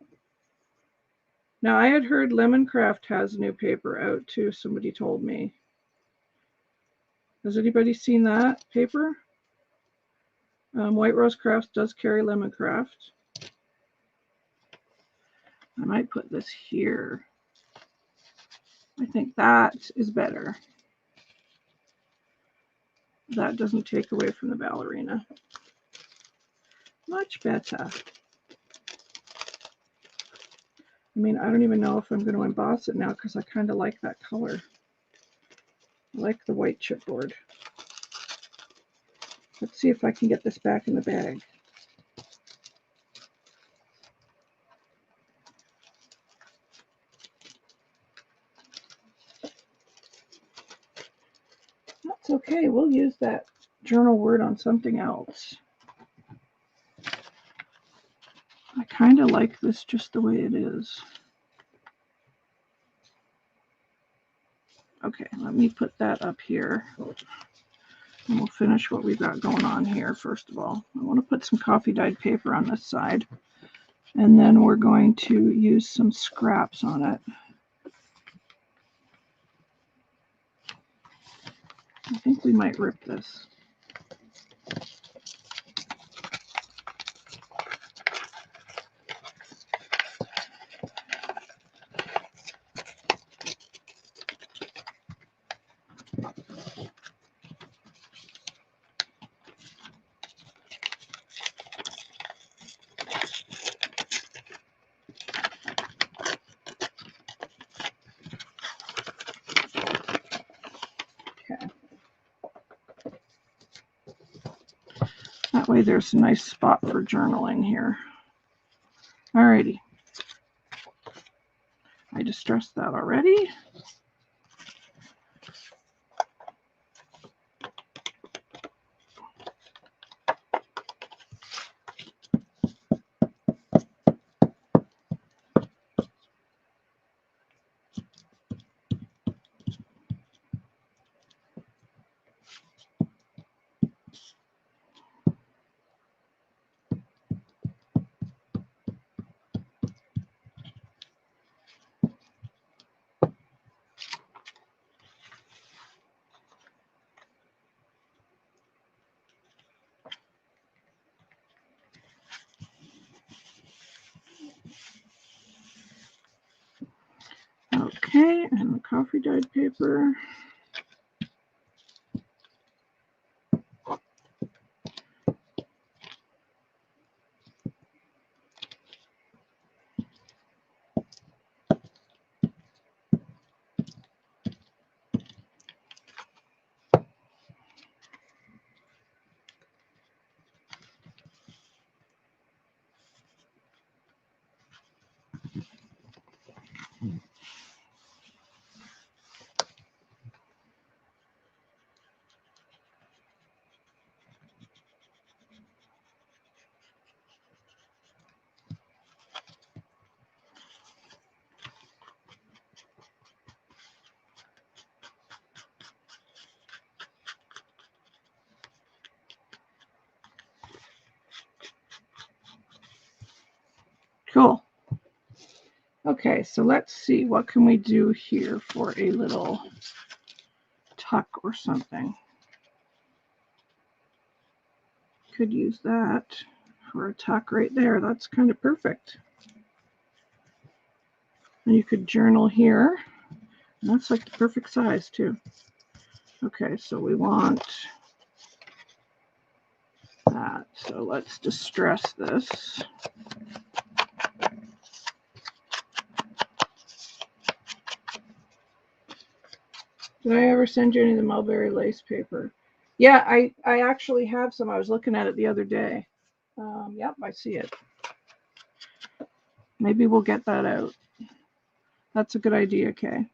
Now, I had heard Lemoncraft has new paper out too, somebody told me. Has anybody seen that paper? White Rose Crafts does carry Lemoncraft. I might put this here. I think that is better. That doesn't take away from the ballerina. Much better. I mean, I don't even know if I'm going to emboss it now because I kind of like that color. I like the white chipboard. Let's see if I can get this back in the bag. That's okay. We'll use that journal word on something else. I kind of like this just the way it is. Okay, let me put that up here. And we'll finish what we've got going on here first of all. I want to put some coffee dyed paper on this side. And then we're going to use some scraps on it. I think we might rip this. That way there's a nice spot for journaling here. Alrighty. I distressed that already. Okay, and the coffee dyed paper. Cool. Okay, so let's see, what can we do here for a little tuck or something? Could use that for a tuck right there. That's kind of perfect. And you could journal here. And that's like the perfect size too. Okay, so we want that. So let's distress this. Did I ever send you any of the mulberry lace paper? Yeah, I actually have some. I was looking at it the other day. Yep, I see it. Maybe we'll get that out. That's a good idea, Kay.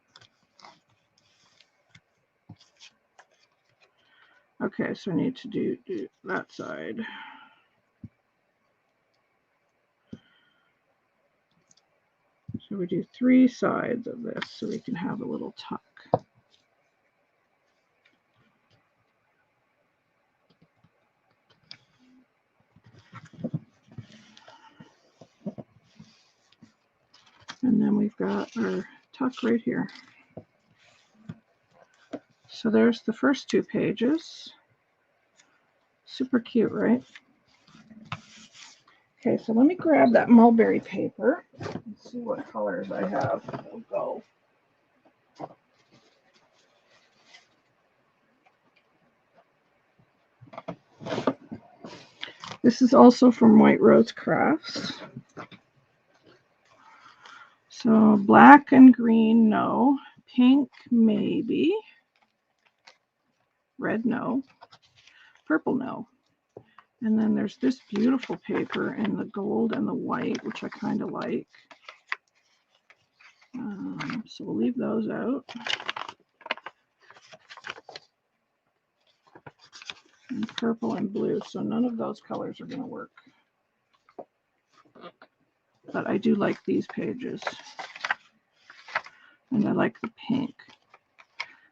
Okay, so I need to do that side. So we do 3 sides of this so we can have a little tuck. And then we've got our tuck right here. So there's the first 2 pages. Super cute, right? Okay, so let me grab that mulberry paper and see what colors I have. We'll go. This is also from White Rose Crafts. So black and green, no. Pink, maybe. Red, no. Purple, no. And then there's this beautiful paper in the gold and the white, which I kind of like. So we'll leave those out. And purple and blue, so none of those colors are going to work. But I do like these pages. And I like the pink.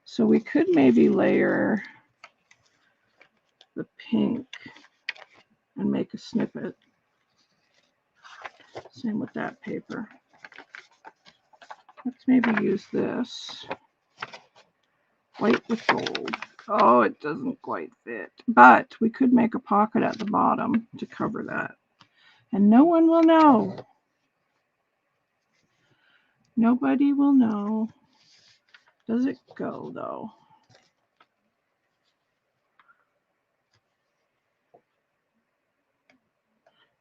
So we could maybe layer the pink and make a snippet. Same with that paper. Let's maybe use this. White with gold. Oh, it doesn't quite fit. But we could make a pocket at the bottom to cover that. And no one will know. Nobody will know. Does it go, though?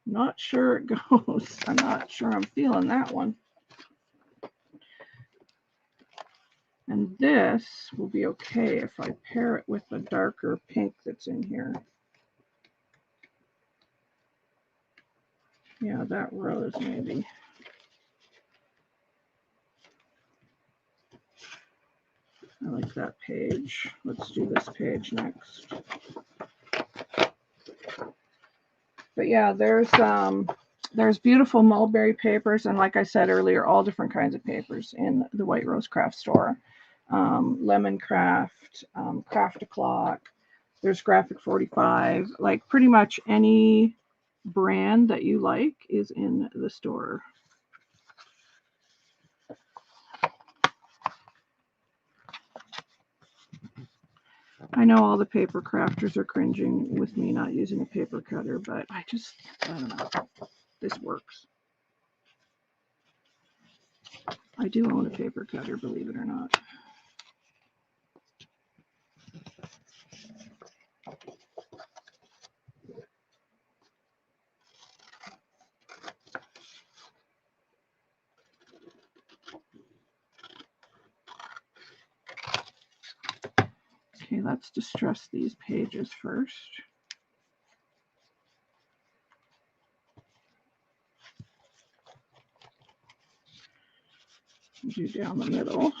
Not sure it goes. I'm not sure I'm feeling that one. And this will be okay if I pair it with the darker pink that's in here. Yeah, that rose maybe. I like that page. Let's do this page next. But yeah, there's beautiful mulberry papers, and like I said earlier, all different kinds of papers in the White Rose Craft store. Lemon Craft, Craft O'Clock. There's Graphic 45. Like pretty much any brand that you like is in the store. I know all the paper crafters are cringing with me not using a paper cutter, but I don't know. This works. I do own a paper cutter, believe it or not. Okay, let's distress these pages first. Do down the middle.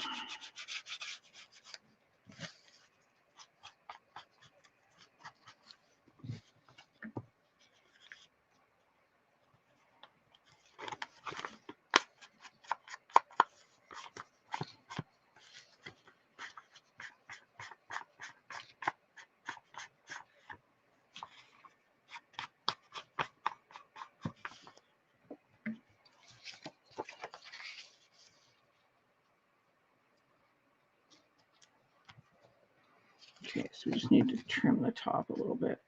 Okay, so we just need to trim the top a little bit.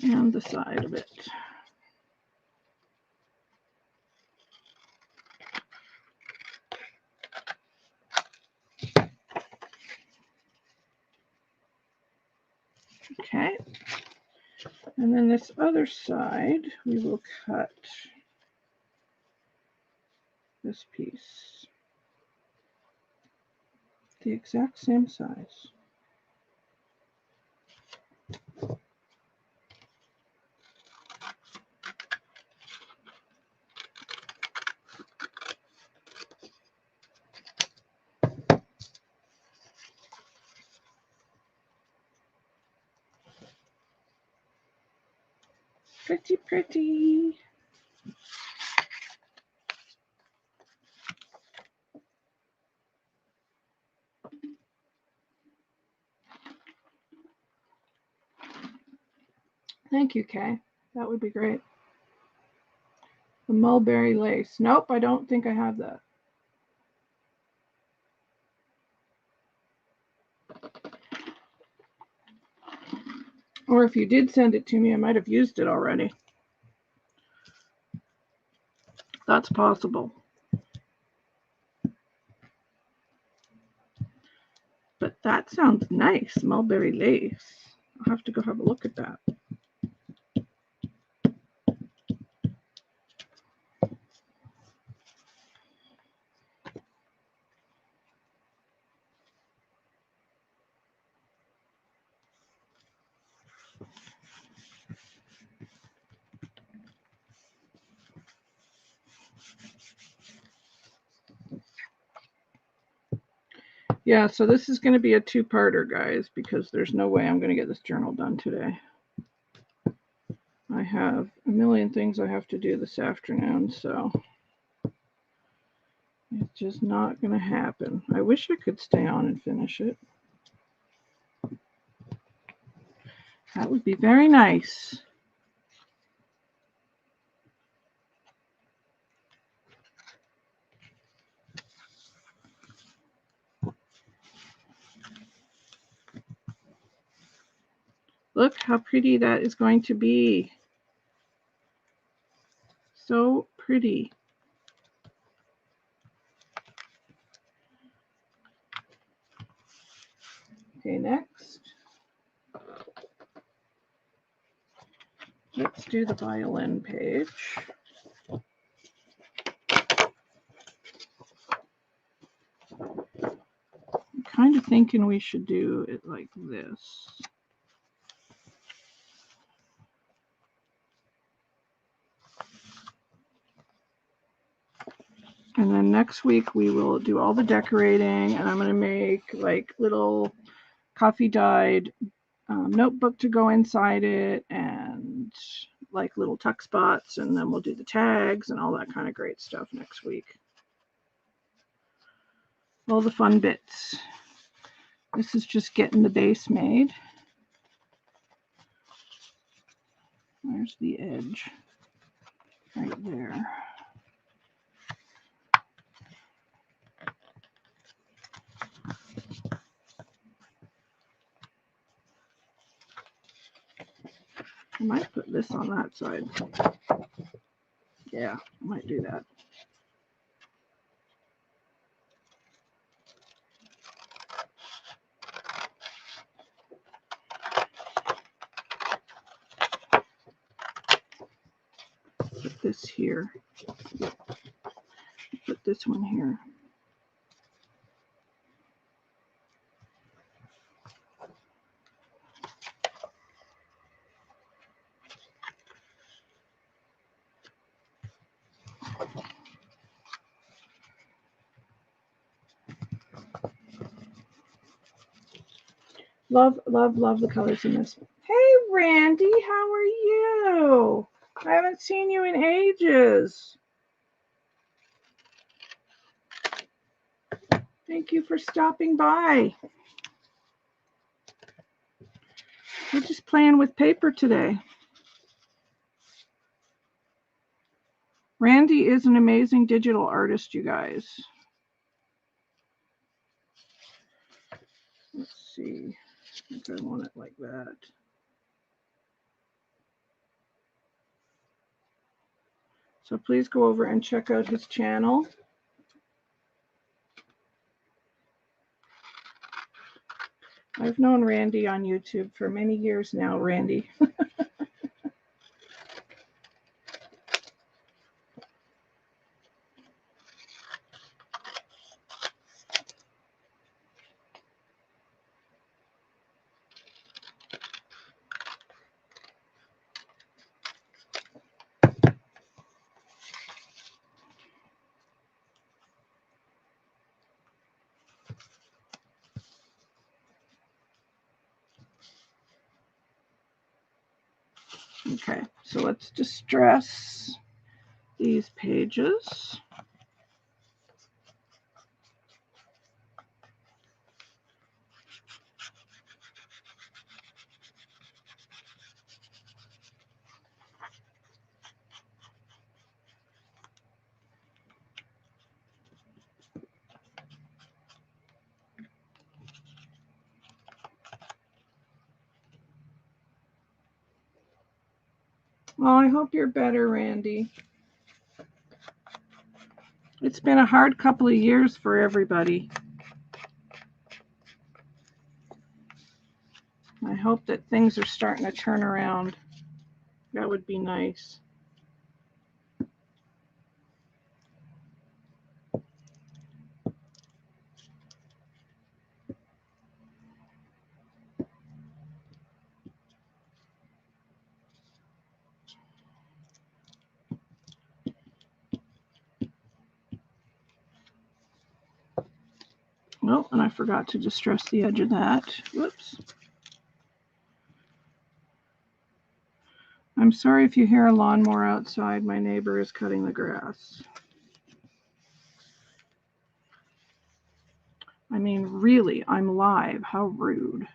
And the side of it. Okay. And then this other side, we will cut this piece the exact same size. Pretty, pretty. Thank you, Kay. That would be great. The mulberry lace. Nope, I don't think I have that. Or if you did send it to me, I might have used it already. That's possible. But that sounds nice, mulberry lace. I'll have to go have a look at that. Yeah, so this is going to be a two-parter, guys, because there's no way I'm going to get this journal done today. I have a million things I have to do this afternoon, so it's just not going to happen. I wish I could stay on and finish it. That would be very nice. Look how pretty that is going to be. So pretty. Okay, next. Let's do the violin page. kind of thinking we should do it like this. And then next week we will do all the decorating, and I'm going to make like little coffee dyed notebook to go inside it, and like little tuck spots, and then we'll do the tags and all that kind of great stuff next week. All the fun bits. This is just getting the base made. There's the edge right there. I might put this on that side. Yeah, I might do that. Put this here. Put this one here. Love, love, love the colors in this. Hey, Randy, how are you? I haven't seen you in ages. Thank you for stopping by. We're just playing with paper today. Randy is an amazing digital artist, you guys. Let's see. I think I want it like that. So please go over and check out his channel. I've known Randy on YouTube for many years now, Randy. Okay, so let's distress these pages. Well, I hope you're better, Randy. It's been a hard couple of years for everybody. I hope that things are starting to turn around. That would be nice. Oh, and I forgot to distress the edge of that. Whoops. I'm sorry if you hear a lawnmower outside. My neighbor is cutting the grass. I mean, really, I'm live. How rude.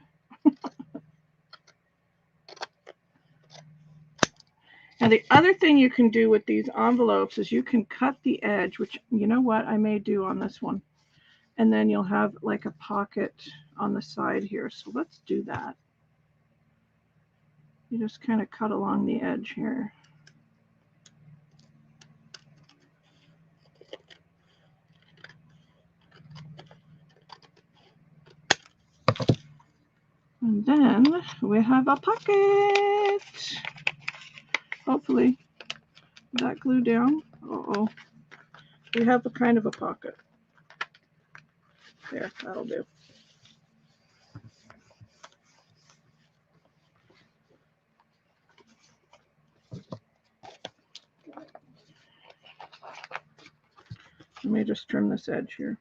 And the other thing you can do with these envelopes is you can cut the edge, which, you know what, I may do on this one. And then you'll have like a pocket on the side here. So let's do that. You just kind of cut along the edge here. And then we have a pocket. Hopefully, that glue down. Uh-oh. We have a kind of a pocket. There, that'll do. Let me just trim this edge here.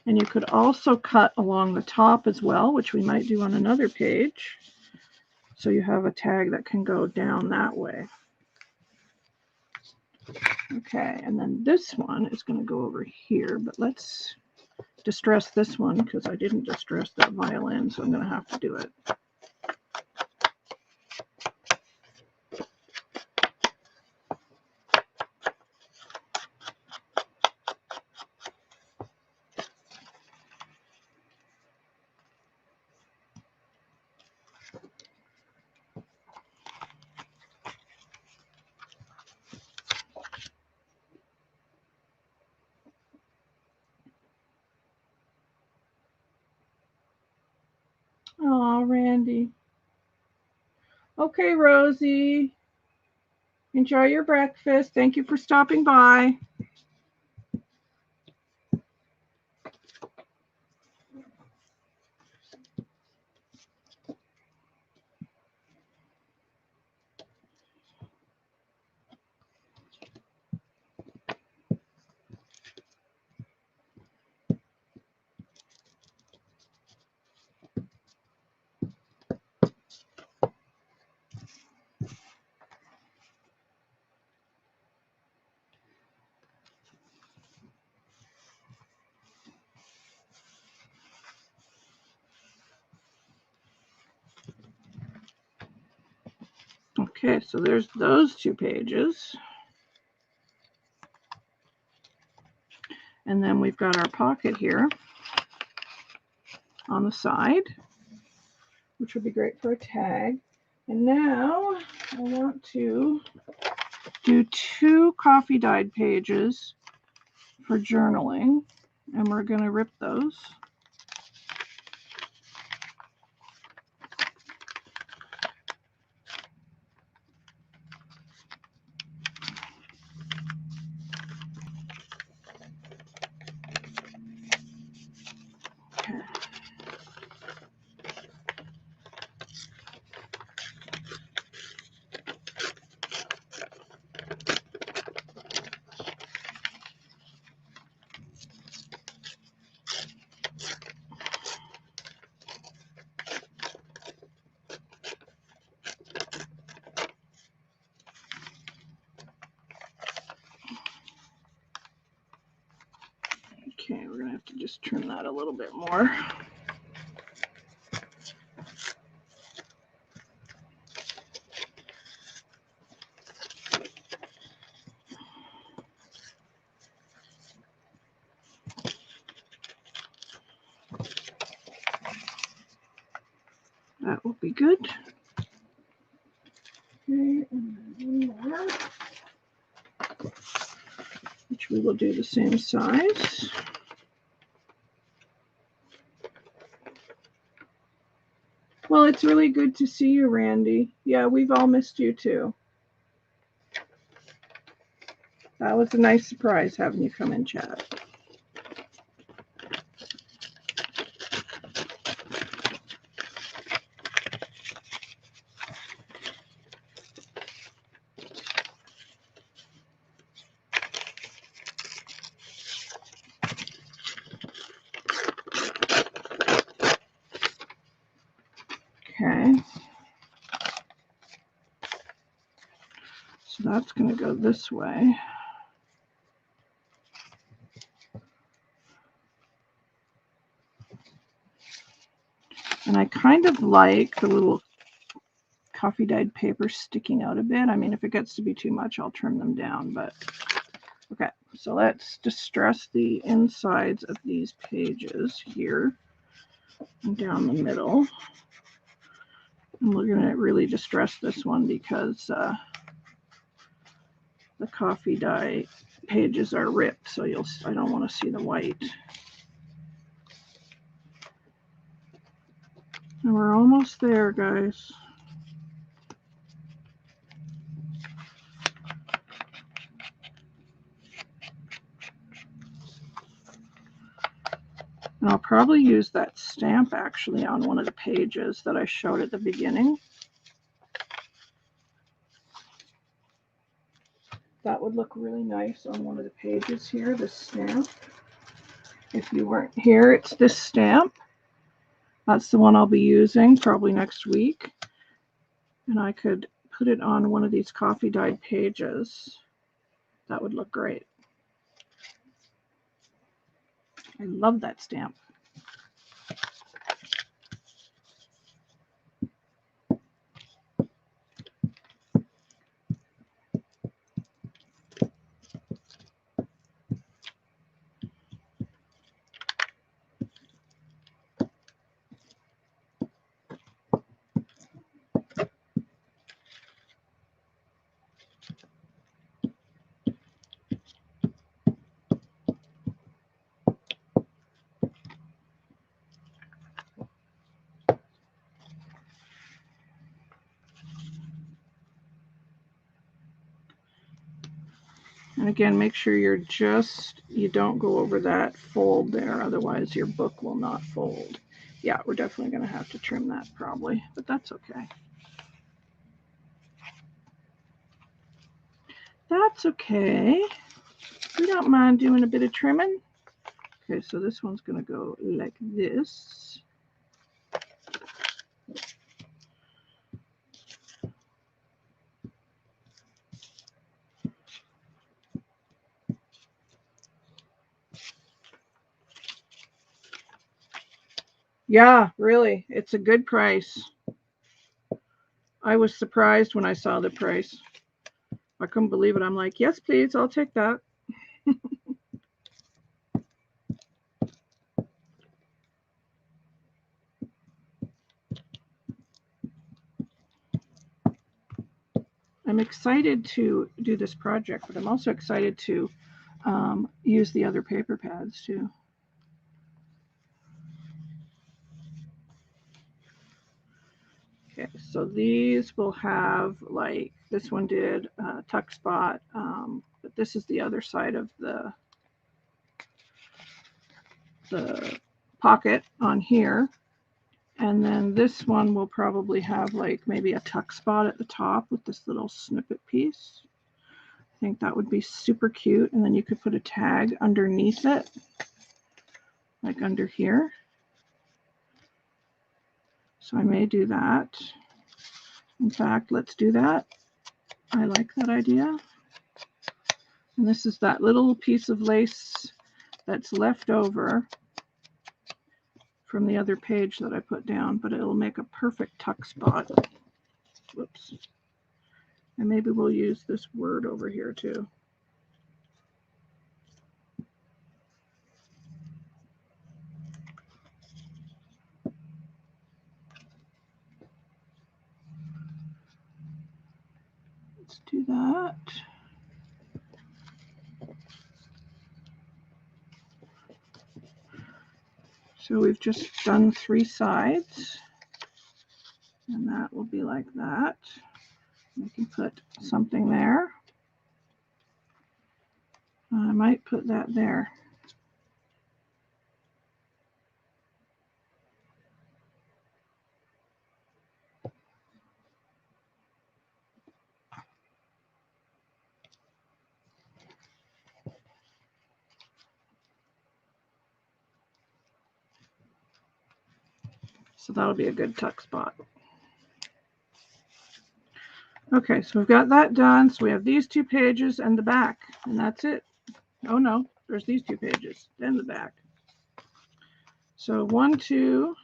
And you could also cut along the top as well, which we might do on another page. So you have a tag that can go down that way. Okay, and then this one is going to go over here, but let's distress this one because I didn't distress that violin, so I'm going to have to do it. Oh, Randy. Okay, Rosie. Enjoy your breakfast. Thank you for stopping by. Okay, so there's those 2 pages. And then we've got our pocket here on the side, which would be great for a tag. And now I want to do 2 coffee dyed pages for journaling, and we're going to rip those. Okay. Okay, we're going to have to just trim that a little bit more. That will be good. Okay, and then one more, which we will do the same size. Well, it's really good to see you, Randy. Yeah, we've all missed you too. That was a nice surprise having you come and chat. Okay. So that's going to go this way. And I kind of like the little coffee dyed paper sticking out a bit. I mean, if it gets to be too much, I'll trim them down, but okay. So let's distress the insides of these pages here and down the middle. And we're going to really distress this one because the coffee dye pages are ripped, so I don't want to see the white. And we're almost there, guys. And I'll probably use that stamp actually on one of the pages that I showed at the beginning. That would look really nice on one of the pages here, this stamp. If you weren't here, it's this stamp. That's the one I'll be using probably next week. And I could put it on one of these coffee dyed pages. That would look great. I love that stamp. And again, make sure you don't go over that fold there, otherwise your book will not fold. Yeah, we're definitely going to have to trim that probably, but that's okay. That's okay. We don't mind doing a bit of trimming. Okay, so this one's going to go like this. Yeah, really, it's a good price. I was surprised when I saw the price. I couldn't believe it. I'm like, yes, please, I'll take that. I'm excited to do this project, but I'm also excited to use the other paper pads too. Okay, so these will have, like this one did tuck spot, but this is the other side of the pocket on here. And then this one will probably have like maybe a tuck spot at the top with this little snippet piece. I think that would be super cute. And then you could put a tag underneath it, like under here. So I may do that. In fact, let's do that. I like that idea. And this is that little piece of lace that's left over from the other page that I put down, but it'll make a perfect tuck spot. Whoops. And maybe we'll use this word over here too. Let's do that. So we've just done 3 sides, and that will be like that. We can put something there. I might put that there. So that'll be a good tuck spot. Okay, so we've got that done. So we have these 2 pages and the back, and that's it. Oh no, there's these 2 pages, then the back. So 1, 2,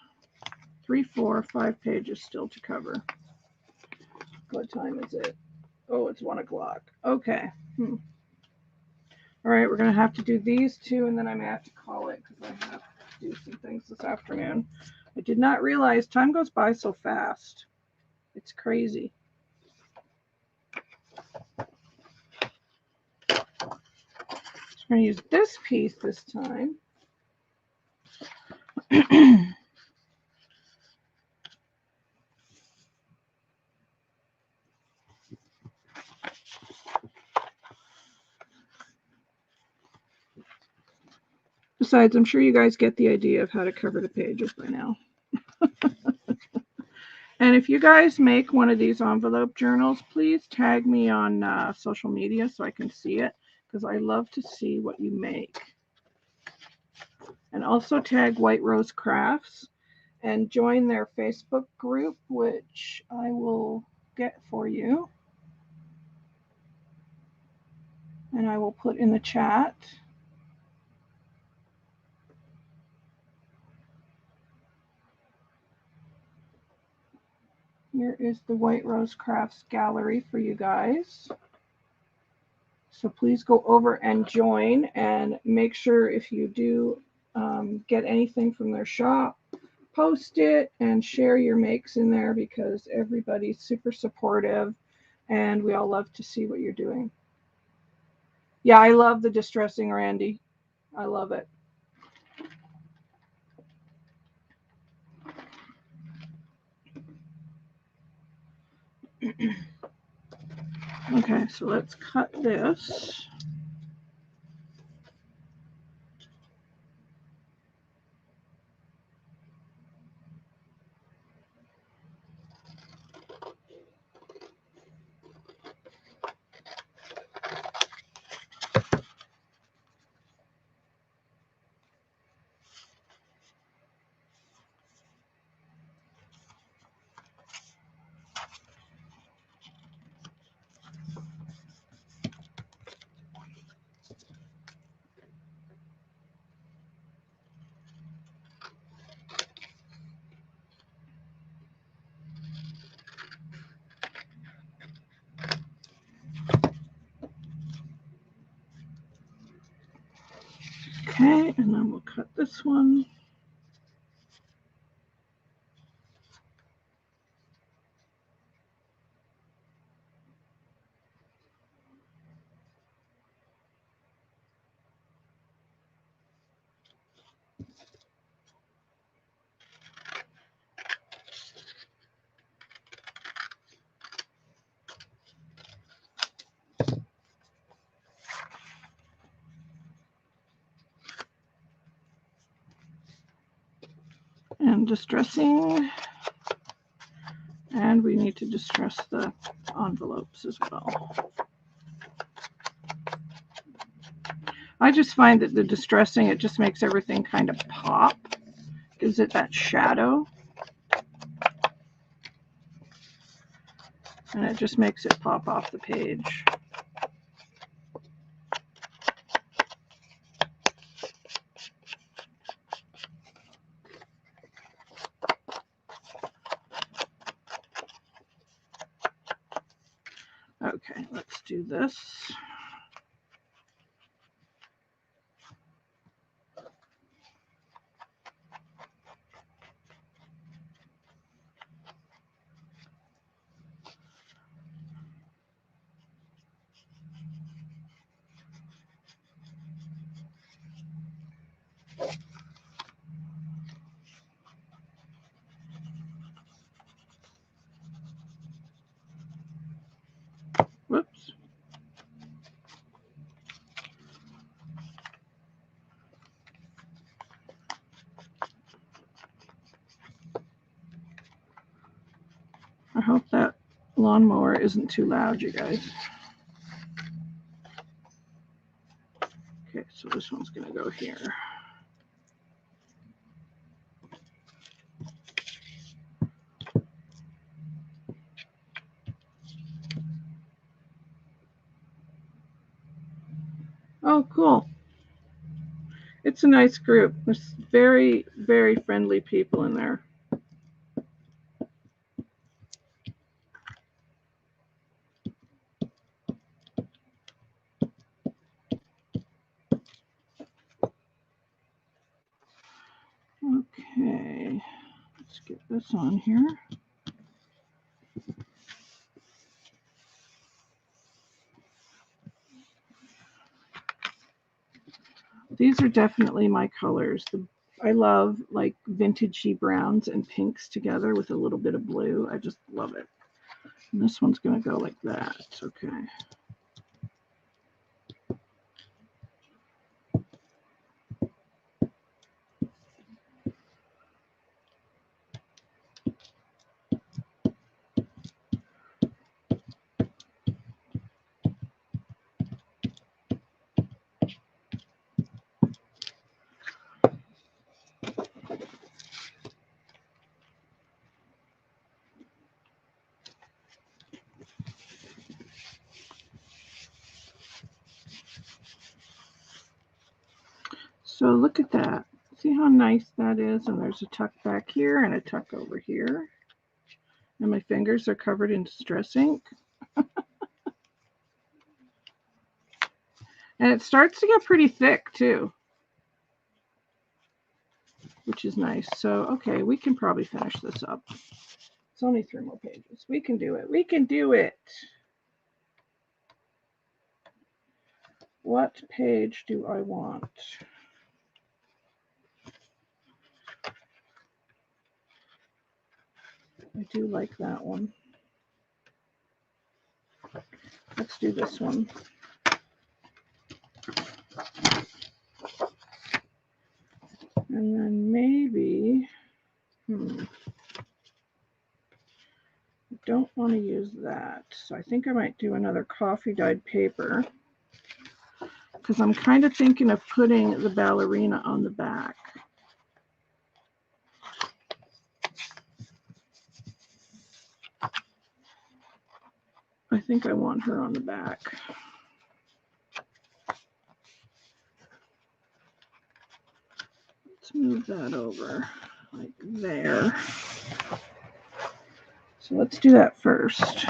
3, 4, 5 pages still to cover. What time is it? Oh, it's 1 o'clock. Okay. All right, we're going to have to do these 2, and then I may have to call it because I have to do some things this afternoon. I did not realize time goes by so fast. It's crazy. So we're going to use this piece this time. Besides, I'm sure you guys get the idea of how to cover the pages by now. And if you guys make one of these envelope journals, please tag me on social media so I can see it, because I love to see what you make. And also tag White Rose Crafts and join their Facebook group, which I will get for you. And I will put in the chat. Here is the White Rose Crafts gallery for you guys. So please go over and join, and make sure if you do get anything from their shop, post it and share your makes in there, because everybody's super supportive and we all love to see what you're doing. Yeah, I love the distressing, Randy. I love it. Okay, so let's cut this. Okay, and then we'll cut this one. And distressing, and we need to distress the envelopes as well. I just find that the distressing, it just makes everything kind of pop, gives it that shadow, and it just makes it pop off the page. Okay, let's do this. Whoops. I hope that lawnmower isn't too loud, you guys. Okay, so this one's going to go here. Oh, cool. It's a nice group. There's very, very friendly people in there. Okay, let's get this on here. These are definitely my colors. I love like vintagey browns and pinks together with a little bit of blue. I just love it. And this one's going to go like that. Okay. So look at that. See how nice that is? And there's a tuck back here and a tuck over here. And my fingers are covered in distress ink. And it starts to get pretty thick too, which is nice. So, okay, we can probably finish this up. It's only 3 more pages. We can do it. We can do it. What page do I want? I do like that one. Let's do this one. And then maybe, I don't want to use that. So I think I might do another coffee dyed paper, because I'm kind of thinking of putting the ballerina on the back. I think I want her on the back. Let's move that over like there. So let's do that first.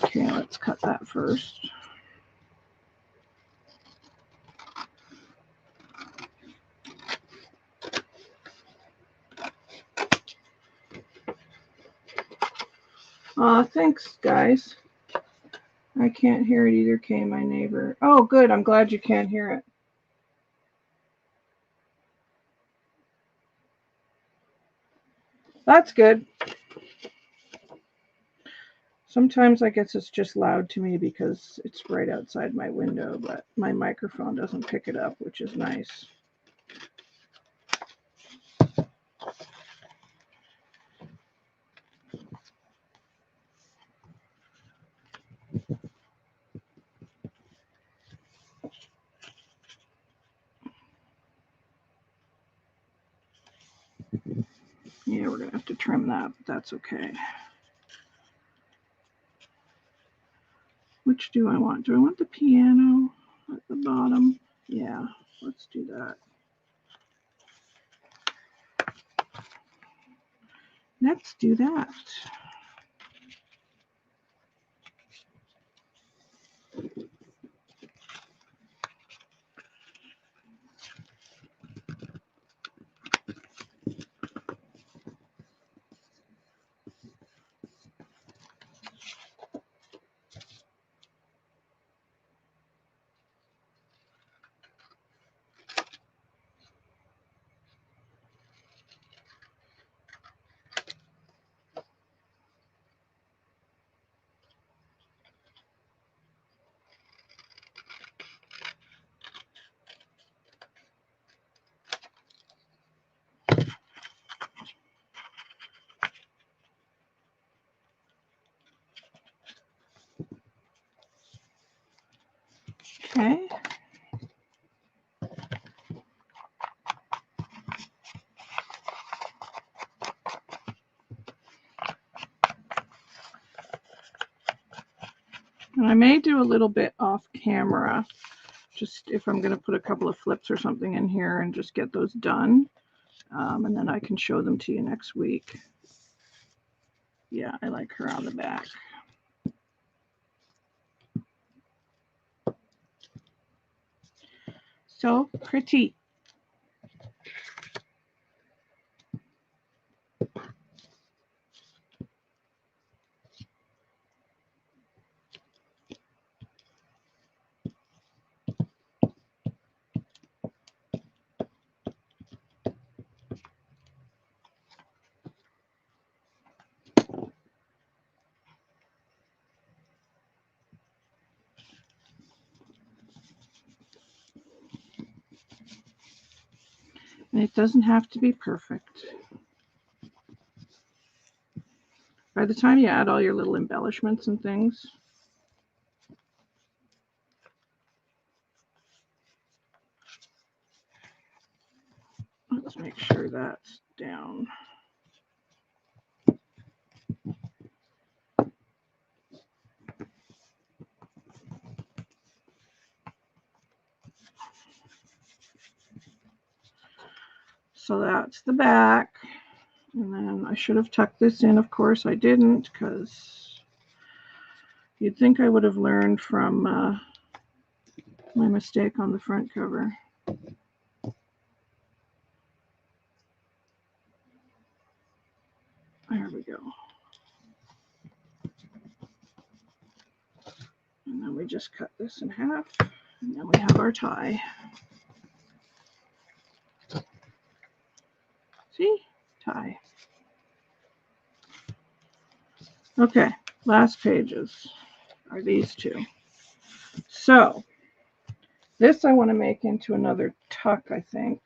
Okay, let's cut that first. Thanks, guys. I can't hear it either, Kay, my neighbor. Oh, good. I'm glad you can't hear it. That's good. Sometimes I guess it's just loud to me because it's right outside my window, but my microphone doesn't pick it up, which is nice. Yeah, we're going to have to trim that, but that's okay. Which do I want? Do I want the piano at the bottom? Yeah, let's do that. Let's do that. Okay. And I may do a little bit off camera, just if I'm going to put a couple of flips or something in here and just get those done. And then I can show them to you next week. Yeah, I like her on the back. So pretty. And it doesn't have to be perfect. By the time you add all your little embellishments and things, let's make sure that's down. So that's the back. And then I should have tucked this in. Of course I didn't, because you'd think I would have learned from my mistake on the front cover. There we go. And then we just cut this in half, and then we have our tie. See? Tie. Okay, last pages are these two. So this I want to make into another tuck, I think.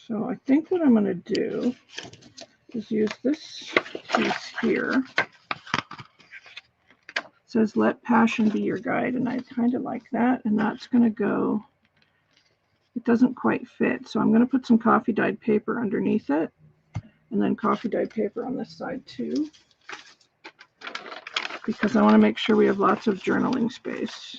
So I think what I'm going to do is use this piece here. It says, let passion be your guide, and I kind of like that. And that's going to go, it doesn't quite fit. So I'm going to put some coffee dyed paper underneath it, and then coffee dyed paper on this side too, because I want to make sure we have lots of journaling space.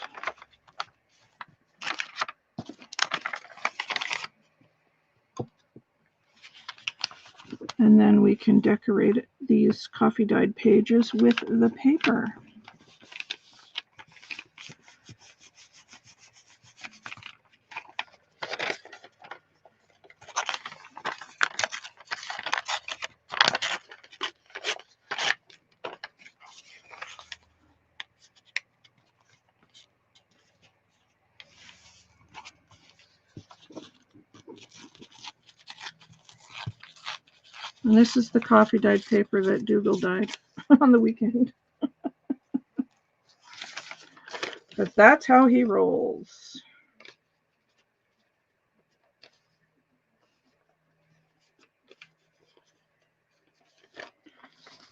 And then we can decorate these coffee dyed pages with the paper. And this is the coffee dyed paper that Dougal dyed on the weekend. But that's how he rolls.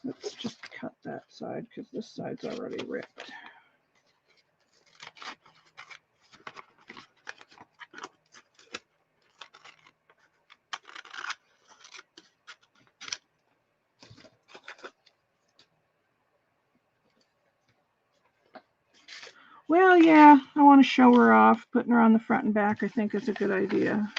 Let's just cut that side because this side's already ripped. Well, yeah, I want to show her off. Putting her on the front and back, I think, is a good idea.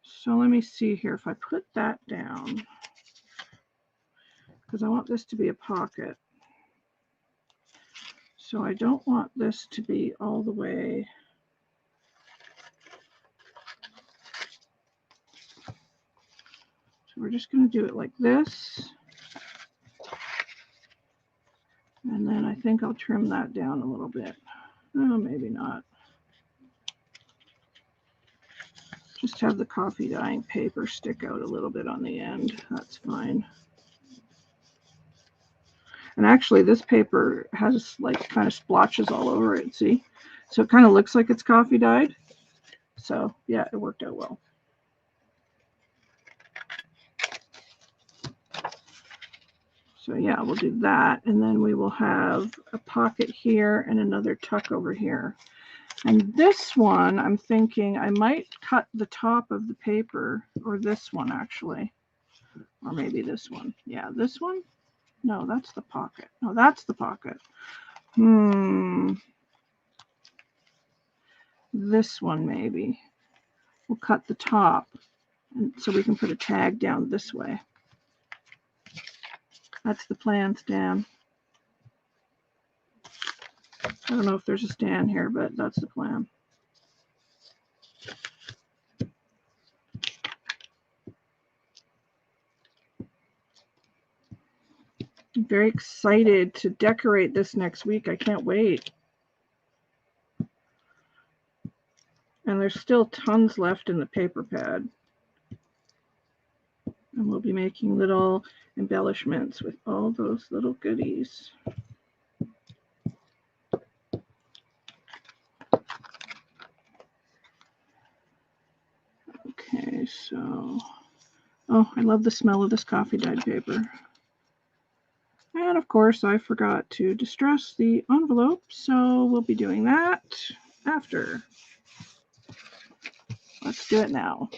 So let me see here. If I put that down, because I want this to be a pocket. So I don't want this to be all the way. So we're just going to do it like this. And then I think I'll trim that down a little bit. Oh, maybe not. Just have the coffee dyeing paper stick out a little bit on the end. That's fine. And actually, this paper has like kind of splotches all over it, see? So it kind of looks like it's coffee dyed. So yeah, it worked out well. So yeah, we'll do that. And then we will have a pocket here and another tuck over here. And this one, I'm thinking I might cut the top of the paper, or this one actually, or maybe this one. Yeah, this one. No, that's the pocket. No, that's the pocket. This one maybe. We'll cut the top, and so we can put a tag down this way. That's the plan, Stan. I don't know if there's a Stan here, but that's the plan. I'm very excited to decorate this next week. I can't wait. And there's still tons left in the paper pad. And we'll be making little embellishments with all those little goodies. So, oh, I love the smell of this coffee dyed paper. And of course, I forgot to distress the envelope, so we'll be doing that after. Let's do it now.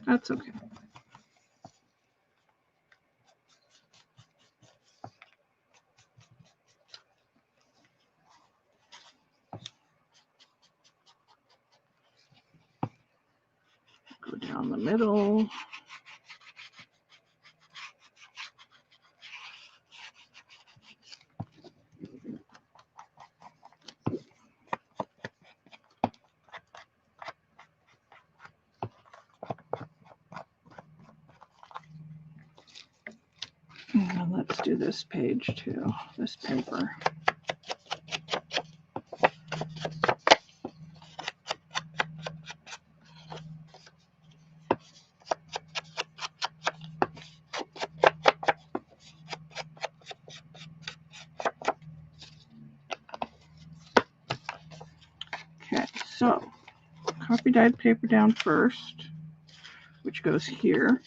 That's okay. Go down the middle. And let's do this page too, this paper. Okay, so copy dyed paper down first, which goes here.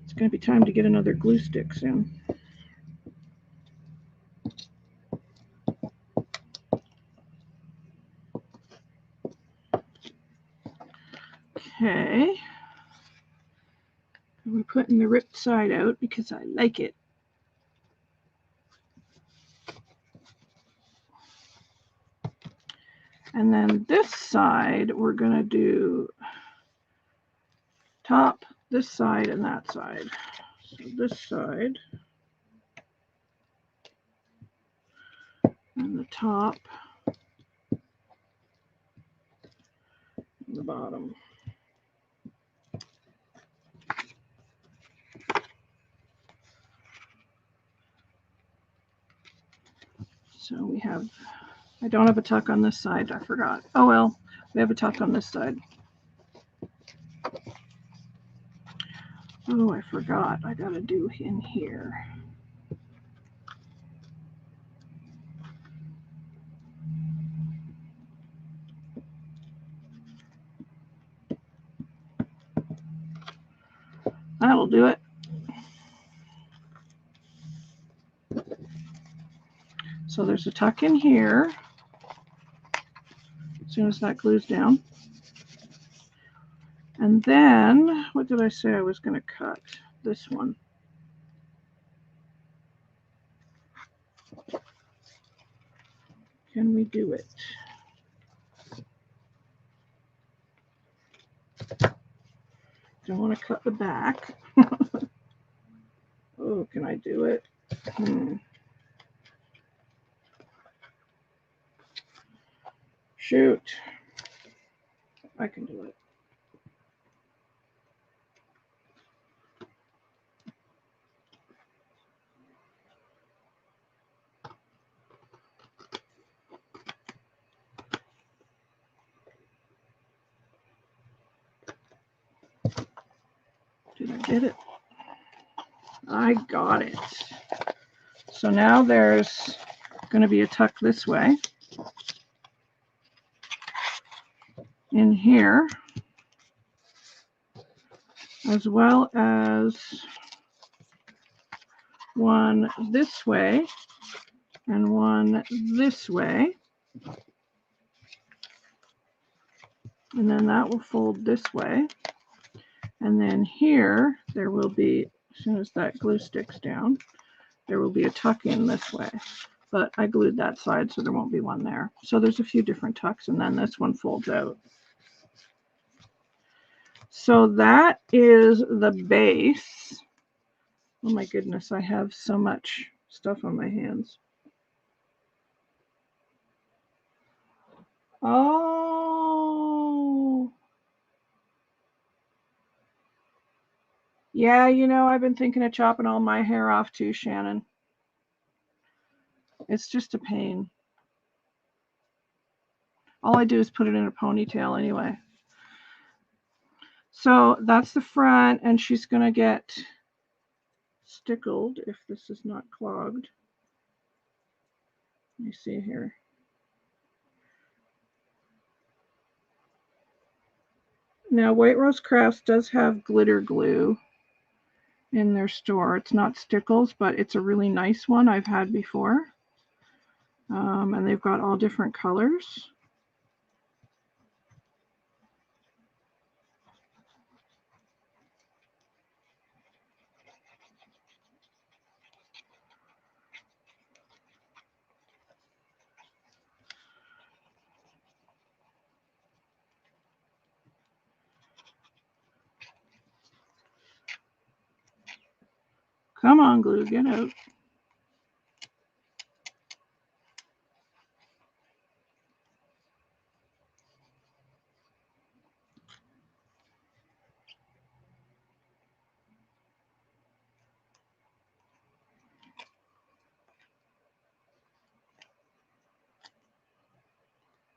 It's going to be time to get another glue stick soon. Okay. We're putting the ripped side out because I like it. And then this side, we're going to do top, this side, and that side. So this side, and the top, and the bottom. So we have, I don't have a tuck on this side, I forgot. Oh well, we have a tuck on this side. Oh, I forgot, I gotta do in here. That'll do it. So there's a tuck in here. As soon as that glues down. And then, what did I say I was going to cut? This one. Can we do it? Don't want to cut the back. Oh, can I do it? Shoot. I can do it. Did I get it? I got it. So now there's going to be a tuck this way. In here. As well as one this way and one this way. And then that will fold this way. And then here, there will be, as soon as that glue sticks down, there will be a tuck in this way. But I glued that side, so there won't be one there. So there's a few different tucks, and then this one folds out. So that is the base. Oh my goodness, I have so much stuff on my hands. Oh. Yeah, you know, I've been thinking of chopping all my hair off too, Shannon. It's just a pain. All I do is put it in a ponytail anyway. So that's the front, and she's going to get stickled if this is not clogged. Let me see here. Now, White Rose Crafts does have glitter glue in their store. It's not Stickles, but it's a really nice one I've had before. And they've got all different colors. Come on, glue, get out.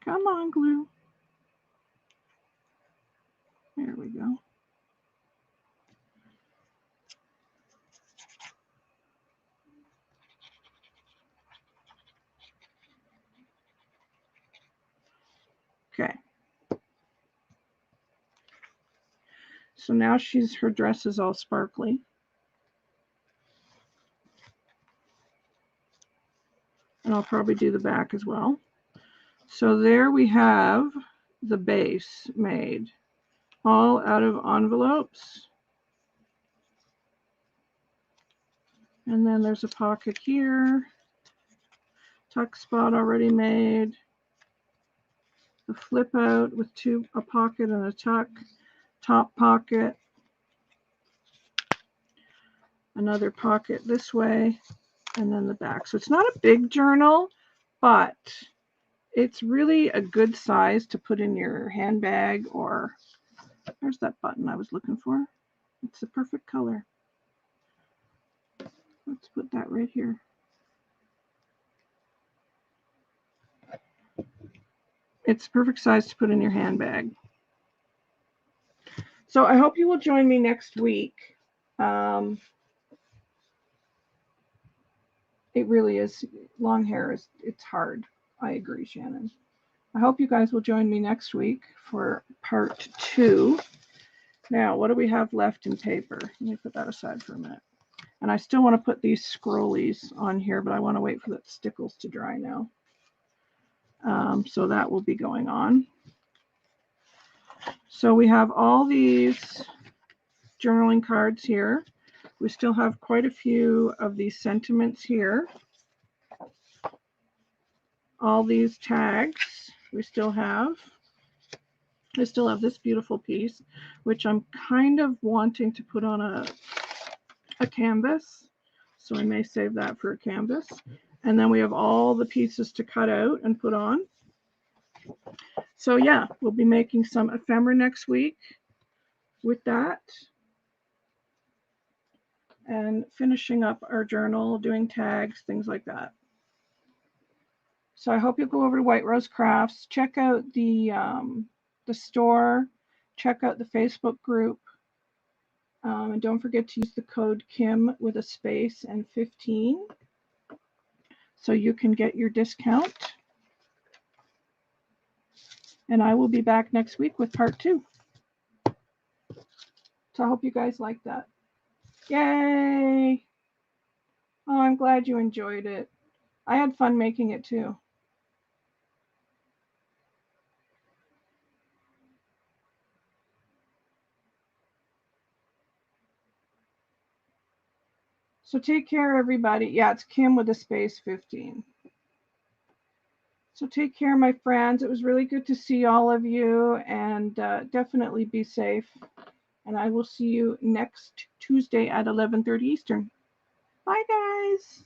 Come on, glue. There we go. Okay. So now her dress is all sparkly. And I'll probably do the back as well. So there we have the base made, all out of envelopes. And then there's a pocket here, tuck spot already made, the flip out with a pocket and a tuck, top pocket, another pocket this way, and then the back. So it's not a big journal, but it's really a good size to put in your handbag, or there's that button I was looking for. It's the perfect color. Let's put that right here. It's the perfect size to put in your handbag. So I hope you will join me next week. It really is, long hair it's hard. I agree, Shannon. I hope you guys will join me next week for part 2. Now, what do we have left in paper? Let me put that aside for a minute. And I still want to put these scrollies on here, but I want to wait for the stickles to dry now. So that will be going on. So we have all these journaling cards here. We still have quite a few of these sentiments here. All these tags we still have. I still have this beautiful piece, which I'm kind of wanting to put on a canvas. So I may save that for a canvas. And then we have all the pieces to cut out and put on. So yeah, we'll be making some ephemera next week with that. And finishing up our journal, doing tags, things like that. So I hope you'll go over to White Rose Crafts, check out the store, check out the Facebook group, and don't forget to use the code Kim with a space and 15 so you can get your discount. And I will be back next week with part 2. So I hope you guys like that. Yay! Oh, I'm glad you enjoyed it. I had fun making it too. So take care, everybody. Yeah, it's Kim with a space 15. So take care, my friends. It was really good to see all of you, and definitely be safe. And I will see you next Tuesday at 11:30 Eastern. Bye, guys.